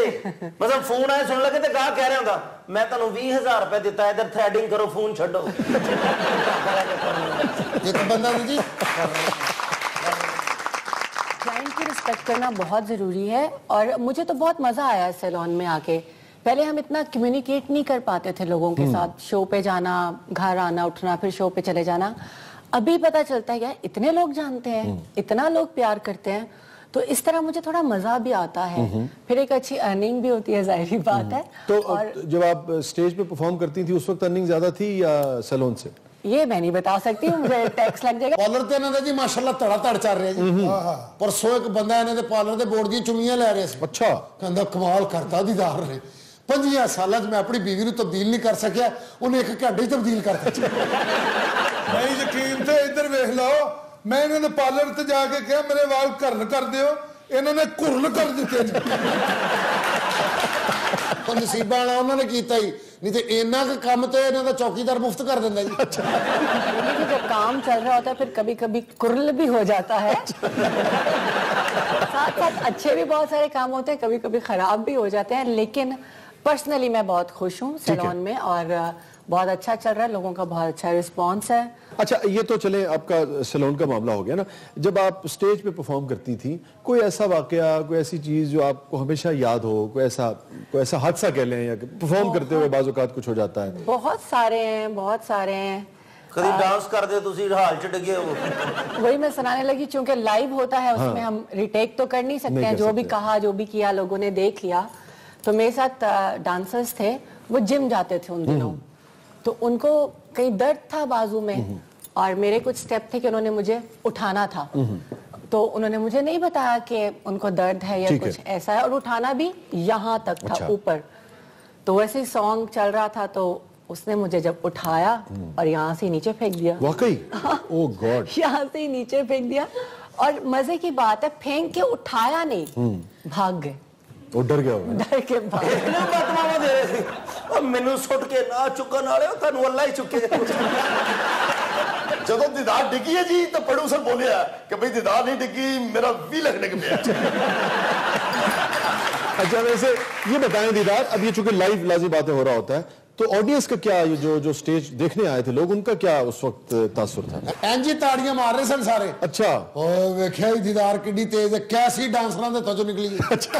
मतलब फोन आए सुन लगे तो गाह कह रहा होता मैं तुहानू 20,000 रुपए दिता है, इधर थ्रेडिंग करो, फोन छड्डो। ये तो बंदा जी क्लाइंट की रिस्पेक्ट करना बहुत ज़रूरी है। और मुझे तो बहुत मज़ा आया सैलून में आके। पहले हम इतना कम्युनिकेट नहीं कर पाते थे लोगों के साथ, शो पे जाना, घर आना, उठना, फिर शो पे चले जाना। अभी पता चलता है क्या इतने लोग जानते हैं, इतना लोग प्यार करते हैं, तो इस तरह मुझे थोड़ा मज़ा भी आता है। फिर एक अच्छी अर्निंग भी होती है, जाहिर बात है। तो और जब आप स्टेज पे परफॉर्म करती थी उस वक्त अर्निंग ज्यादा थी या सैलून से? ये मैं नहीं बता सकती हूँ, मुझे टैक्स लग जाएगा। पार्लर ਤੇ ਇਹਨਾਂ ਦਾ ਜੀ ਮਾਸ਼ਾਅੱਲਾ ਧੜਾ ਧੜ ਚੱਲ ਰਿਹਾ ਜੀ। ਪਰਸੋਂ ਇੱਕ ਬੰਦਾ ਇਹਨਾਂ ਦੇ ਪਾਰਲਰ ਦੇ ਬੋਰਡ ਦੀਆਂ ਚੁੰਮੀਆਂ ਲੈ ਰਿਹਾ ਸੀ। ਅੱਛਾ, ਕਹਿੰਦਾ ਕਮਾਲ ਕਰਤਾ ਦੀਦਾਰ ਨੇ, 5 ਸਾਲਾਂ 'ਚ ਮੈਂ ਆਪਣੀ ਬੀਵੀ ਨੂੰ ਤਬਦੀਲ ਨਹੀਂ ਕਰ ਸਕਿਆ, ਉਹਨੇ 1 ਘੰਟੇ 'ਚ ਤਬਦੀਲ ਕਰ ਦਿੱਤੀ। ਨਹੀਂ ਯਕੀਨ ਤੇ ਇੱਧਰ ਵੇਖ ਲਓ, ਮੈਂ ਇਹਨਾਂ ਦੇ ਪਾਰਲਰ ਤੇ ਜਾ ਕੇ ਕਿਹਾ ਮੇਰੇ ਵਾਲ ਘਰਨ ਕਰ ਦਿਓ, ਇਹਨਾਂ ਨੇ ਘੁਰਨ ਕਰ ਦਿੱਤੇ ਜੀ। ਉਹ ਨਸੀਬਾਂ ਵਾਲਾ ਉਹਨਾਂ ਨੇ ਕੀਤਾ ਹੀ, नहीं तो इन्ना का काम तो इन्हां दा चौकीदार मुफ्त कर देंदा जी। जब काम चल रहा होता है फिर कभी कभी कुर्ल भी हो जाता है। साथ साथ अच्छे भी बहुत सारे काम होते हैं, कभी कभी खराब भी हो जाते हैं, लेकिन पर्सनली मैं बहुत खुश हूँ सैलून में और बहुत अच्छा चल रहा है, लोगों का बहुत अच्छा रिस्पॉन्स है। अच्छा, ये तो चले आपका सैलून का मामला हो गया ना, जब आप स्टेज पे परफॉर्म करती थी, कोई ऐसा वाकया, कोई ऐसी चीज जो आपको हमेशा याद हो, कोई ऐसा हादसा कह लें, या परफॉर्म करते हुए बाज़ औक़ात कुछ हो जाता है? बहुत सारे हैं। कभी डांस कर दे तुसी हाल च डगे हो? वही मैं सुनाने लगी, क्योंकि लाइव होता है उसमें हम रिटेक तो कर नहीं सकते हैं, जो भी कहा, जो भी किया, लोगों ने देख लिया। तो मेरे साथ डांसर्स थे, वो जिम जाते थे उन दिनों, तो उनको कहीं दर्द था बाजू में, और मेरे कुछ स्टेप थे कि उन्होंने मुझे उठाना था, तो उन्होंने मुझे नहीं बताया कि उनको दर्द है या कुछ ऐसा है, और उठाना भी यहाँ तक था ऊपर। तो वैसे सॉन्ग चल रहा था, तो उसने मुझे जब उठाया और यहाँ से नीचे फेंक दिया। वाकई? ओह गॉड। यहाँ से नीचे फेंक दिया, और मजे की बात है, फेंक के उठाया नहीं, भाग गए। वो डर गया होगा। डर के भाग गए। ਇਹਨੂੰ ਬਤਮਾਵਾ ਦੇ ਰਹੇ ਸੀ, ਉਹ ਮੈਨੂੰ ਸੁੱਟ ਕੇ ਨਾ ਚੁੱਕਣ ਵਾਲੇ, ਉਹ ਤੁਹਾਨੂੰ ਅੱਲਾ ਹੀ ਚੁੱਕੇ। ਜਦੋਂ ਦੀਦਾਰ ਡਿੱਗੀ ਹੈ ਜੀ ਤਾਂ ਪ੍ਰੋਡਿਊਸਰ ਬੋਲਿਆ ਕਿ ਭਈ ਦੀਦਾਰ ਨਹੀਂ ਡਿੱਗੀ, ਮੇਰਾ 20 ਲੱਖ ਡਿੱਗ ਪਿਆ। अच्छा, वैसे ये बताएं दीदार, अब ये चूंकि लाइव लाजी बातें हो रहा होता है, तो ऑडियंस का क्या, ये जो स्टेज देखने आए थे लोग, उनका क्या उस वक्त तासुर था? ਇੰਜ ਹੀ ਤਾੜੀਆਂ ਮਾਰ ਰਹੇ ਸਨ ਸਾਰੇ। अच्छा। ਓਏ ਵੇਖਿਆ ਹੀ ਦੀਦਾਰ ਕਿੱਡੀ ਤੇਜ਼ ਹੈ, ਕੈਸੀ ਡਾਂਸਰਾਂ ਦੇ ਤਜੋ ਨਿਕਲੀ। अच्छा,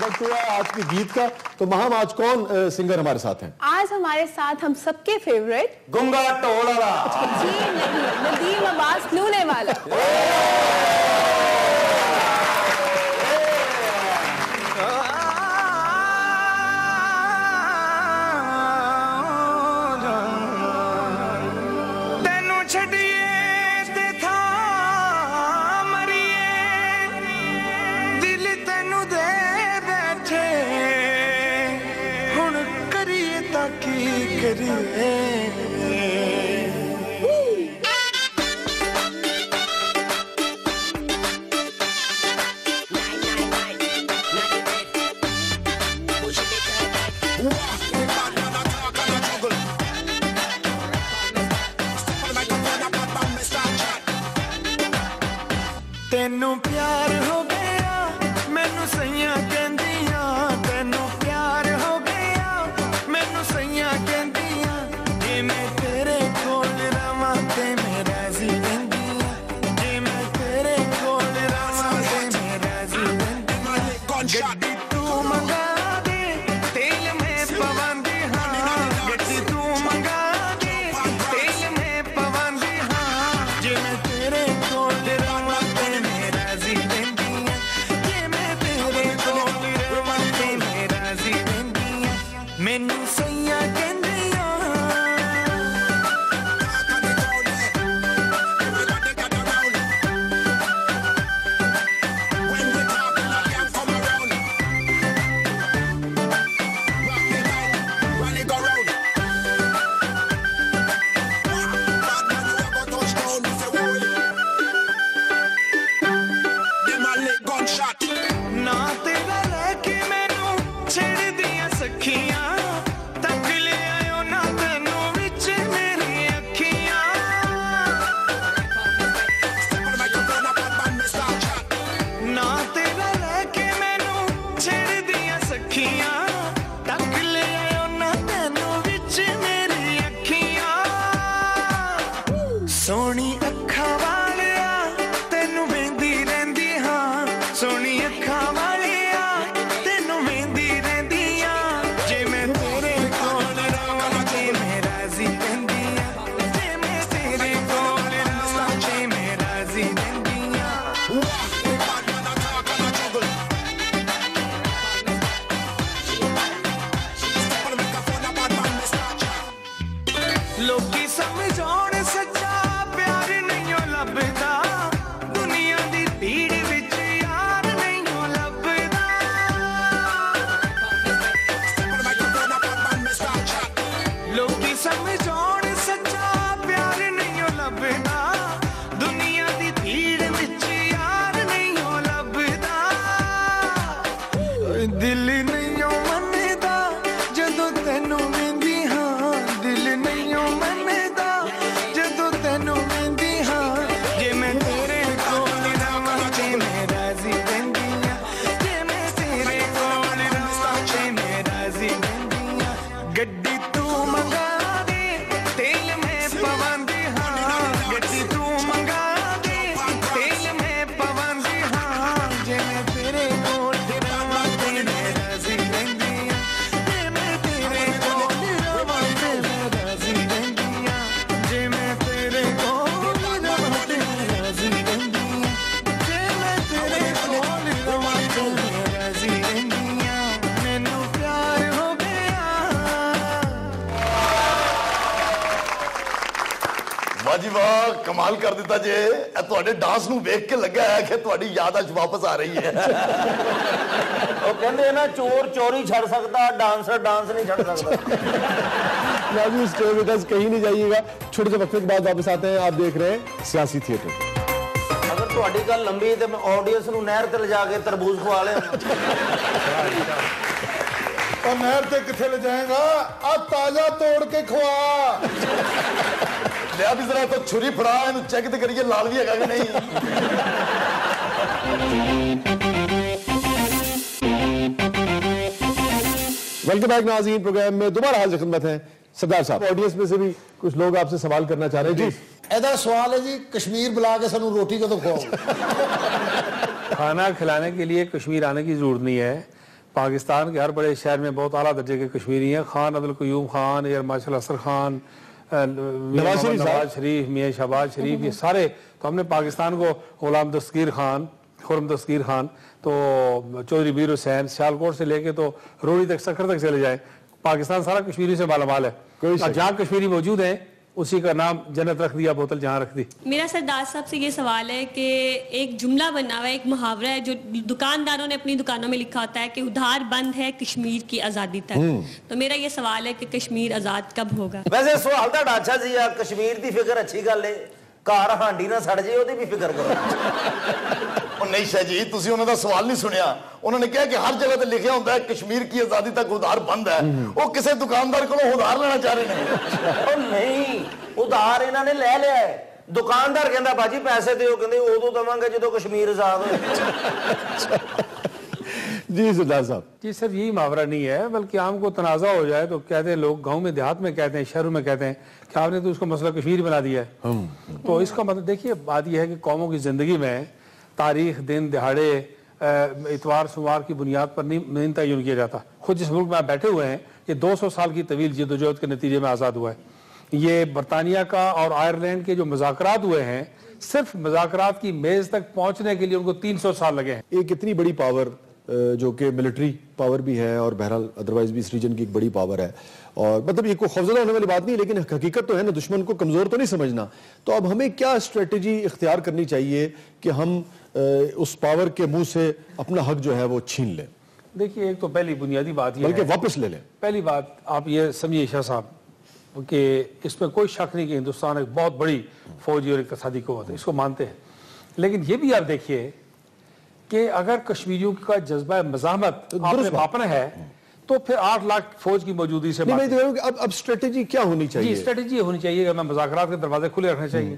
वक्त हुआ आज के गीत का, तो महम आज कौन सिंगर हमारे साथ हैं? आज हमारे साथ हम सबके फेवरेट ਗੁੰਗਾ ਢੋਲ ਵਾਲਾ। जी नहीं, नदीम अब्बास लूने वाला। ਤੈਨੂੰ ਪਿਆਰ ਹੋ ਗਿਆ, ਮੈਨੂੰ ਸਈਆਂ ਕਹਿੰਦੀਆਂ, ਤੈਨੂੰ ਪਿਆਰ ਹੋ ਗਿਆ, ਮੈਨੂੰ ਸਈਆਂ ਕਹਿੰਦੀਆਂ, ਜੇ ਮੈਂ ਤੇਰੇ ਕੋਲ ਰਵਾਂ ਤੇ ਮੇਰਾ ਜੀ ਰਹਿੰਦੀਆਂ, ਜੇ ਮੈਂ ਤੇਰੇ ਕੋਲ ਰਵਾਂ ਤੇ ਮੇਰਾ ਜੀ ਰਹਿੰਦੀਆਂ, ਗੱਡੀ ਤੂੰ ਮੰਗਾ ਦੇ, ਤੇਲ ਮੈਂ ਪਵਾਂਦੀ ਹਾਂ, ਗੱਡੀ ਤੂੰ ਮੰਗਾ ਦੇ, ਤੇਲ ਮੈਂ ਪਵਾਂਦੀ ਹਾਂ, ਜੇ ਮੈਂ ਤੇਰੇ ਕੋਲ ਰਵਾਂ ਤੇ ਮੇਰਾ ਜੀ ਰਹਿੰਦੀਆਂ, ਜੇ ਮੈਂ ਤੇਰੇ ਕੋਲ ਰਵਾਂ ਤੇ ਮੇਰਾ ਜੀ ਰਹਿੰਦੀਆਂ, ਮੈਨੂੰ ਸਈਆਂ ਕਹਿੰਦੀਆਂ। ਨਾ ਤੇਰਾ ਲੈ ਕੇ ਮੈਨੂੰ ਛੇੜਦੀਆਂ ਸਖੀਆਂ, ਤੱਕ ਲਿਆ गड्डी तू मंगा दे तेल में पवांदी हाँ गड्डी तू मंगा दे तेल में पवांदी हाँ जे मैं तेरे कोल रवां ते मैं राजी रहंदी आ जे मैं तेरे कोल रवां ते मैं राजी रहंदी आ जे मैं तेरे कोल रवां ते मैं राजी रहंदी आ जे मैं तेरे कोल रवां ते मैं राजी रहंदी आ मैनू प्यार हो गया ਵਾਹ ਜੀ ਵਾਹ ਕਮਾਲ ਕਰ ਦਿੱਤਾ ਜੇ ਇਹ ਤੁਹਾਡੇ ਡਾਂਸ ਨੂੰ ਵੇਖ ਕੇ ਲੱਗਾ ਹੈ ਕਿ ਤੁਹਾਡੀ ਯਾਦ ਅੱਜ ਵਾਪਸ ਆ ਰਹੀ ਹੈ ਉਹ ਕਹਿੰਦੇ ਨਾ ਚੋਰ ਚੋਰੀ ਛੱਡ ਸਕਦਾ ਡਾਂਸਰ ਡਾਂਸ ਨਹੀਂ ਛੱਡ ਸਕਦਾ नाज़रीन, स्टे विद अस, कहीं नहीं जाइएगा। छोटे से वक्फे के बाद वापस आते हैं। आप देख रहे हैं सियासी थिएटर। ਅਗਰ ਤੁਹਾਡੀ ਗੱਲ ਲੰਬੀ ਤੇ ਮੈਂ ਆਡੀਅנס ਨੂੰ ਨਹਿਰ ਤੇ ਲਿਜਾ ਕੇ ਤਰਬੂਜ ਖਵਾ ਲਿਆ और नहर ते किथे ले जाएगा आ ताजा तोड़ के खवा ਲਿਆ ਵੀ ਜ਼ਰਾ ਤਾਂ ਛੁਰੀ ਫੜਾ ਇਹਨੂੰ ਚੈੱਕ ਤੇ ਕਰੀਏ ਲਾਲ ਵੀ ਹੈਗਾ ਕਿ ਨਹੀਂ वेलकम बैक नाज़रीन, प्रोग्राम में दोबारा हाजिर खिदमत है सरदार साहब। ऑडियंस में से भी कुछ लोग आपसे सवाल करना चाह रहे हैं। जी ਇਹਦਾ ਸਵਾਲ ਹੈ ਜੀ ਕਸ਼ਮੀਰ ਬੁਲਾ ਕੇ ਸਾਨੂੰ ਰੋਟੀ ਕਦੋਂ ਖਵਾਓਗੇ खाना खिलाने के लिए कश्मीर आने की ज़रूरत नहीं है। पाकिस्तान के हर बड़े शहर में बहुत आला दर्जे के कश्मीरी हैं। खान अब्दुल क़य्यूम खान, एयर मार्शल असर खान, नवाज शरीफ, मियाँ शहबाज शरीफ, ये सारे। तो हमने पाकिस्तान को गुलाम दस्तगीर खान, खुरम दस्तगीर खान, तो चौधरी बीर हुसैन, सियालकोट से लेके तो रोहड़ी तक, सखर तक चले जाए, पाकिस्तान सारा कश्मीरी से मालामाल है। जहाँ कश्मीरी मौजूद हैं उसी का नाम जन्नत रख दिया, बोतल जहाँ रख दी। मेरा सरदार साहब से ये सवाल है कि एक जुमला बना हुआ है, एक मुहावरा है जो दुकानदारों ने अपनी दुकानों में लिखा होता है कि उधार बंद है कश्मीर की आज़ादी तक। तो मेरा ये सवाल है कि कश्मीर आज़ाद कब होगा। ਵੈਸੇ ਸਵਾਲ ਤੁਹਾਡਾ ਅੱਛਾ ਸੀ ਆ ਕਸ਼ਮੀਰ ਦੀ ਫਿਕਰ ਅੱਛੀ ਗੱਲ ਏ ਘਰ ਹਾਂਡੀ ਨਾ ਸੜ ਜੇ ਉਹਦੀ ਵੀ ਫਿਕਰ ਕਰੋ ਉਹ ਨਹੀਂ ਸ਼ਾਹ ਜੀ ਤੁਸੀਂ ਉਹਨਾਂ ਦਾ ਸਵਾਲ ਨਹੀਂ ਸੁਣਿਆ ਉਹਨਾਂ ਨੇ ਕਿਹਾ ਕਿ ਹਰ ਜਗ੍ਹਾ ਤੇ ਲਿਖਿਆ ਹੁੰਦਾ ਹੈ ਕਸ਼ਮੀਰ ਕੀ ਆਜ਼ਾਦੀ ਤੱਕ ਉਧਾਰ ਬੰਦ ਹੈ ਉਹ ਕਿਸੇ ਦੁਕਾਨਦਾਰ ਕੋਲੋਂ ਉਧਾਰ ਲੈਣਾ ਚਾਹ ਰਹੇ ਨੇ ਉਹ ਨਹੀਂ ਉਧਾਰ ਇਹਨਾਂ ਨੇ ਲੈ ਲਿਆ ਹੈ ਦੁਕਾਨਦਾਰ ਕਹਿੰਦਾ ਬਾਜੀ ਪੈਸੇ ਦਿਓ ਕਹਿੰਦੇ ਉਦੋਂ ਦਵਾਂਗੇ ਜਦੋਂ ਕਸ਼ਮੀਰ ਆਜ਼ਾਦ ਹੋਏ जी सरदार साहब। जी सर, यही मुहावरा नहीं है, बल्कि आम को तनाज़ा हो जाए तो कहते हैं लोग, गांव में देहात में कहते हैं, शहरों में कहते हैं कि आपने तो उसको मसला कश्मीर बना दिया है। तो इसका मतलब देखिए, बात यह है कि कौमों की ज़िंदगी में तारीख, दिन दहाड़े, इतवार सोमवार की बुनियाद पर नहीं तयन किया जाता। खुद जिस मुल्क में आप बैठे हुए हैं ये 200 साल की तवील जदोजहद के नतीजे में आज़ाद हुआ है। ये बरतानिया का और आयरलैंड के जो मुज़ाकरात हुए हैं, सिर्फ मुज़ाकरात की मेज़ तक पहुंचने के लिए उनको 300 साल लगे हैं। एक इतनी बड़ी पावर जो कि मिलिट्री पावर भी है और बहरहाल अदरवाइज भी इस रीजन की एक बड़ी पावर है, और मतलब ये कोई खौफजदा होने वाली बात नहीं, लेकिन हकीकत तो है ना, दुश्मन को कमज़ोर तो नहीं समझना। तो अब हमें क्या स्ट्रेटजी इख्तियार करनी चाहिए कि हम उस पावर के मुंह से अपना हक जो है वो छीन लें? देखिए, एक तो पहली बुनियादी बात ये बल्कि है, वापस ले लें। पहली बात आप ये समझिए शाह साहब कि इसमें कोई शक नहीं कि हिंदुस्तान एक बहुत बड़ी फौजी और इक़्तिसादी क़ुव्वत है, इसको मानते हैं। लेकिन ये भी आप देखिए कि अगर कश्मीरियों का जज्बा मज़ाहमत आपने मापना है तो फिर 8 लाख फौज की मौजूदगी से नहीं, मैं तो कह रहा हूं कि अब स्ट्रेटजी क्या होनी चाहिए? जी, स्ट्रेटजी ये होनी चाहिए कि हमें मुज़ाकरात के दरवाजे खुले रखने चाहिए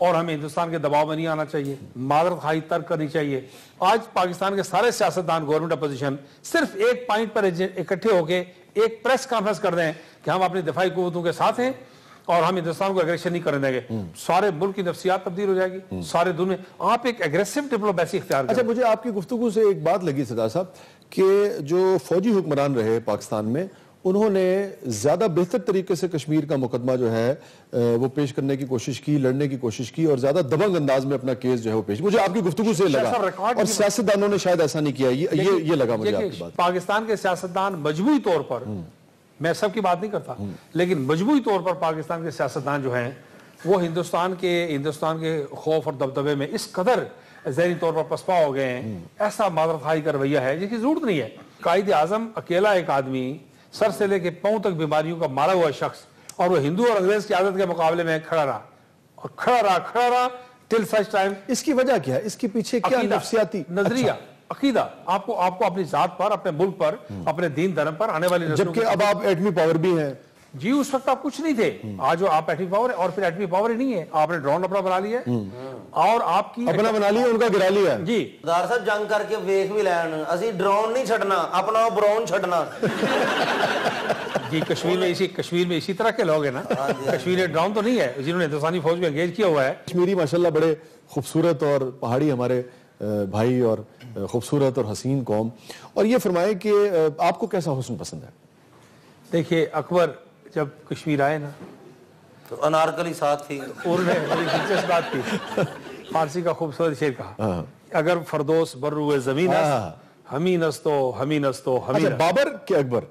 और हमें हिंदुस्तान के दबाव में नहीं आना चाहिए, मादरत खाई तर्क करनी चाहिए। आज पाकिस्तान के सारे सियासतदान, गवर्नमेंट अपोजिशन सिर्फ एक पॉइंट पर इकट्ठे होकर एक प्रेस कॉन्फ्रेंस कर दें कि हम अपनी दफाई कुव्वतों के साथ हैं और हम हिंदुस्तान को एग्रेशन नहीं करने देंगे, सारे मुल्क की नफ्सियात तब्दील हो जाएगी, सारे दुनिया। आप एक एग्रेसिव डिप्लोमेसी इख्तियार करें। अच्छा, मुझे आपकी गुफ्तगू से एक बात लगी सरदार साहब कि जो फौजी हुक्मरान रहे पाकिस्तान में, उन्होंने ज्यादा बेहतर तरीके से कश्मीर का मुकदमा जो है वो पेश करने की कोशिश की, लड़ने की कोशिश की और ज्यादा दबंग अंदाज में अपना केस जो है वो पेश, मुझे आपकी गुफ्तगू से लगा। और सियासतदानों ने शायद ऐसा नहीं किया, ये लगा मुझे आपकी बात। पाकिस्तान के सियासतदान मजबूरी तौर पर, मैं सबकी बात नहीं करता, लेकिन मजबूरी तौर पर पाकिस्तान के सियासतदान जो हैं वो हिंदुस्तान के खौफ और दबदबे में इस कदर ज़हनी तौर पर पसपा हो गए हैं, ऐसा मादरत खाई का रवैया है जिसकी जरूरत नहीं है। कायद आज़म अकेला एक आदमी, सर से लेके पांव तक बीमारियों का मारा हुआ शख्स, और वो हिंदू और अंग्रेज की आदत के मुकाबले में खड़ा रहा टिल सच टाइम। इसकी वजह क्या है? इसके पीछे क्या नफ्सियाती नजरिया, अकीदा, आपको अपनी जात पर, अपने मुल्क पर, अपने दीन धर्म पर आने वाली, जबकि अब आप एटमी पावर भी हैं। जी, उस वक्त आप कुछ नहीं थे, आज आप एटमी पावर है, और फिर एटमी पावर ही नहीं है, आपने ड्रोन अपना बना लिया और आपकी अपना बना लिया, उनका गिरा लिया जी। सरदार साहब जंग करके वेख भी लैन, असी ड्रोन नहीं छड़ना, अपना ब्राउन छड़ना। جی کشمیر میں اسی طرح کے لوگ ہیں نا. کشمیر ڈراؤن تو نہیں ہے جنہوں نے ہندوستانی فوج کو انگیج کیا ہوا ہے. کشمیری ماشاءاللہ بڑے خوبصورت اور پہاڑی ہمارے بھائی اور خوبصورت اور حسین قوم. اور یہ فرمائیں کہ آپ کو کیسا حسن پسند ہے؟ دیکھیے اکبر جب کشمیر آئے نا تو انارکلی ساتھ تھی. انہوں نے بڑی دلچسپ بات کی, فارسی کا خوبصورت شعر کہا, اگر فردوس برروئے زمین است ہمیں نستو اچھا بابر کہ اکبر؟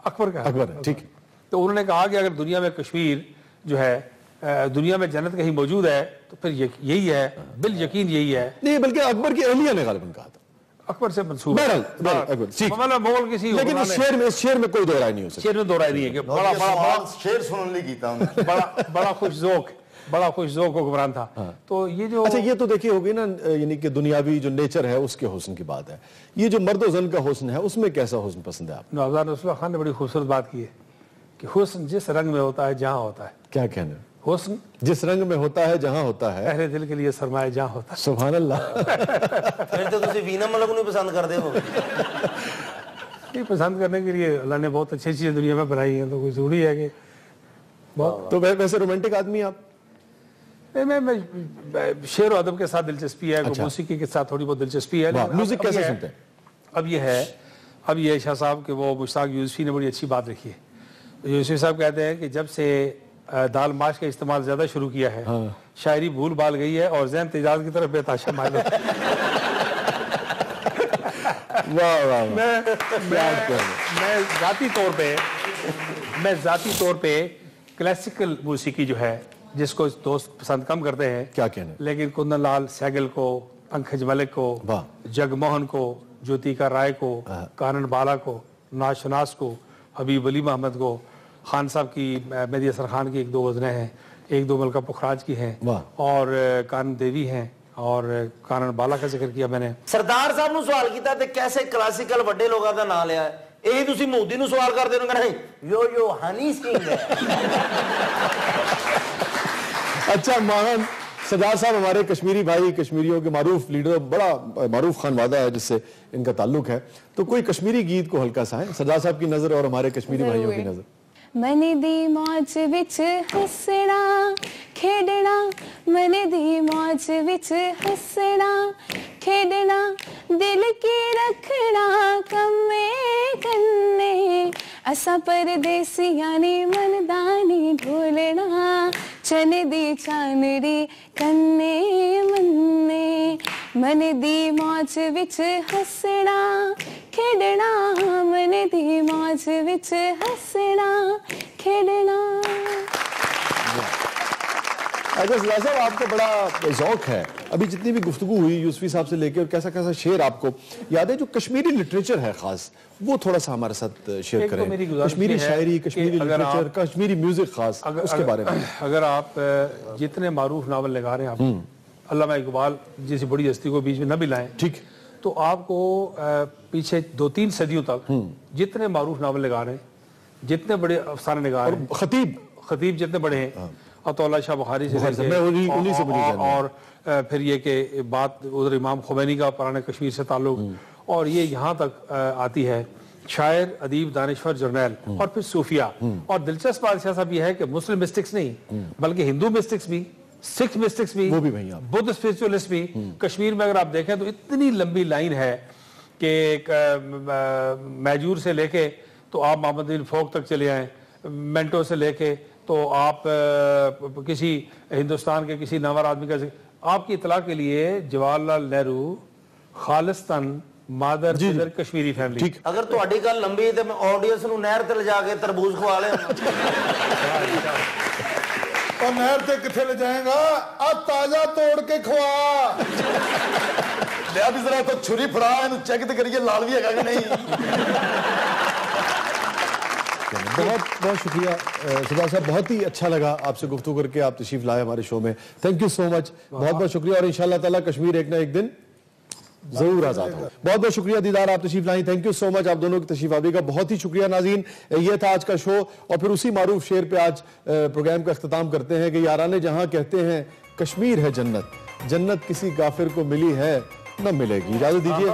اکبر کا اکبر ٹھیک. تو انہوں نے کہا کہ اگر دنیا میں کشمیر جو ہے دنیا میں جنت کہیں موجود ہے تو پھر یہی ہے, بالیقین یہی ہے. نہیں بلکہ اکبر کی اہلیہ نے غالباً کہا تھا. اکبر سے منسوب لیکن اس شعر میں کوئی دو رائے نہیں ہو سکتی. شعر میں دو رائے نہیں ہے کہ شعر سننے لی کیتا ہوں بڑا خوش ذوق حکمران تھا. تو یہ جو اچھا یہ تو دیکھیے ہوگی نا, یعنی کہ دنیاوی جو نیچر ہے اس کے حسن کی بات ہے. یہ جو مرد و زن کا حسن ہے اس میں کیسا حسن پسند ہے آپ؟ نوزاد رسول اللہ خان نے بڑی خوبصورت بات کی ہے کہ حسن جس رنگ میں ہوتا ہے جہاں ہوتا ہے. کیا کہنا ہے؟ حسن جس رنگ میں ہوتا ہے جہاں ہوتا ہے, اہل دل کے لیے سرمایہ جہاں ہوتا ہے. سبحان اللہ. پھر تو تسی وینا ملک نہیں پسند کرتے ہو. یہ پسند کرنے کے لیے اللہ نے بہت اچھی چیزیں دنیا میں بنائی ہیں, تو کوئی ضروری ہے کہ بہت. تو ویسے رومانٹک آدمی آپ؟ میں شعر و ادب کے ساتھ دلچسپی ہے, موسیقی کے ساتھ تھوڑی بہت دلچسپی ہے. میوزک کیسے سنتے ہیں؟ اب یہ شاہ صاحب کہ وہ مشتاق یوسفی نے بڑی اچھی بات رکھی ہے. یوسفی صاحب کہتے ہیں کہ جب سے دال ماش کا استعمال زیادہ شروع کیا ہے شاعری بھول بھال گئی ہے اور ذہن تجارت کی طرف بے تاشا مائل ہے. میں ذاتی طور پہ کلاسیکل موسیقی جو ہے جس کو دوست پسند کم کرتے ہیں, کیا کہنا, لیکن کندن لال سہگل کو, پنکج ملک کو, جگ موہن کو, جوتیکا رائے کو, کانن بالا کو, ناز شناس کو, حبیب علی محمد کو, خان صاحب کی مہدی حسن خان کی ایک دو غزلیں ہیں, ایک دو ملکہ پخراج کی ہیں, اور کانن دیوی ہیں, اور کانن بالا کا ذکر کیا میں نے. سردار صاحب نو سوال کیتا تے کیسے کلاسیکل بڑے لوگاں دا نام لیا ہے, یہی تسی مودی نو سوال کر دے کہنا یو ہنی سٹنگ ہے. اچھا ماہن سردار صاحب ہمارے کشمیری بھائی, کشمیریوں کے معروف لیڈر, بڑا معروف خانوادہ ہے جس سے ان کا تعلق ہے, تو کوئی کشمیری گیت کو ہلکا سا ہے سردار صاحب کی نظر اور ہمارے کشمیری بھائیوں کی نظر. من دی موج وچ ہسنا کھیڈنا, من دی موج وچ ہسنا کھیڈنا, دل کی رکھنا کمے کنے, اسا پردیسیاں نی من دانی ڈھولنا, چن دی چانڑی کنے منے, من دی موج وچ ہسنا کھیڈنا, من دی موج وچ ہسنا کھیڈنا. اگر سردار صاحب آپ کو بڑا ذوق ہے, ابھی جتنی بھی گفتگو ہوئی یوسفی صاحب سے لے کے, اور کیسا کیسا شعر آپ کو یاد ہے جو کشمیری لٹریچر ہے خاص, وہ تھوڑا سا ہمارے ساتھ شیئر کریں. کشمیری شاعری, کشمیری لٹریچر, کشمیری میوزک خاص, اس کے بارے میں. اگر آپ جتنے معروف ناول نگار ہیں, آپ علامہ اقبال جیسی بڑی ہستی کو بیچ میں نہ بھی لائیں, ٹھیک, تو آپ کو پیچھے 2-3 صدیوں تک جتنے معروف ناول نگار ہیں, جتنے بڑے افسانہ نگار ہیں, خطیب جتنے بڑے ہیں, عطا شاہ بخاری سے اور پھر یہ کہ بات ادھر امام خمینی کا پرانے کشمیر سے تعلق, اور یہ یہاں تک آتی ہے شاعر, ادیب, دانشور, جرنیل, اور پھر صوفیہ. اور دلچسپ بات صاحب یہ ہے کہ مسلم مسٹکس نہیں بلکہ ہندو مسٹکس بھی, سکھ مسٹکس بھی, بدھ اسپریچولسٹ بھی. کشمیر میں اگر آپ دیکھیں تو اتنی لمبی لائن ہے کہ میجور سے لے کے تو آپ محمد الدین فوق تک چلے آئیں, منٹو سے لے کے تو آپ کسی ہندوستان کے کسی نامور آدمی کا. آپ کی اطلاع کے لیے جواہر لال نہرو خالصتاً مادر پدر کشمیری فیملی. اگر تہاڈی گل لمبی ہے تے میں آڈینس نو نہر تے لے جا کے تربوز کھوا لے. اور نہر تے کتھے لے جائیں گا, آ تازہ توڑ کے کھوا. لیا بھی ذرا تو چھری پھڑا, اینو چیک تے کریے لال بھی ہے کہ نہیں. بہت بہت شکریہ سردار صاحب, بہت ہی اچھا لگا آپ سے گفتگو کر کے, آپ تشریف لائے ہمارے شو میں. تھینک یو سو مچ, بہت بہت شکریہ, اور انشاءاللہ تعالیٰ کشمیر ایک نہ ایک دن ضرور آزاد ہو. بہت بہت شکریہ دیدار, آپ تشریف لائیں. تھینک یو سو مچ آپ دونوں کی تشریف آوری کا, بہت ہی شکریہ. ناظرین یہ تھا آج کا شو, اور پھر اسی معروف شعر پہ آج پروگرام کا اختتام کرتے ہیں کہ یاران جہاں کہتے ہیں کشمیر ہے جنت, جنت کسی کافر کو ملی ہے نہ ملے گی. اجازت دیجیے.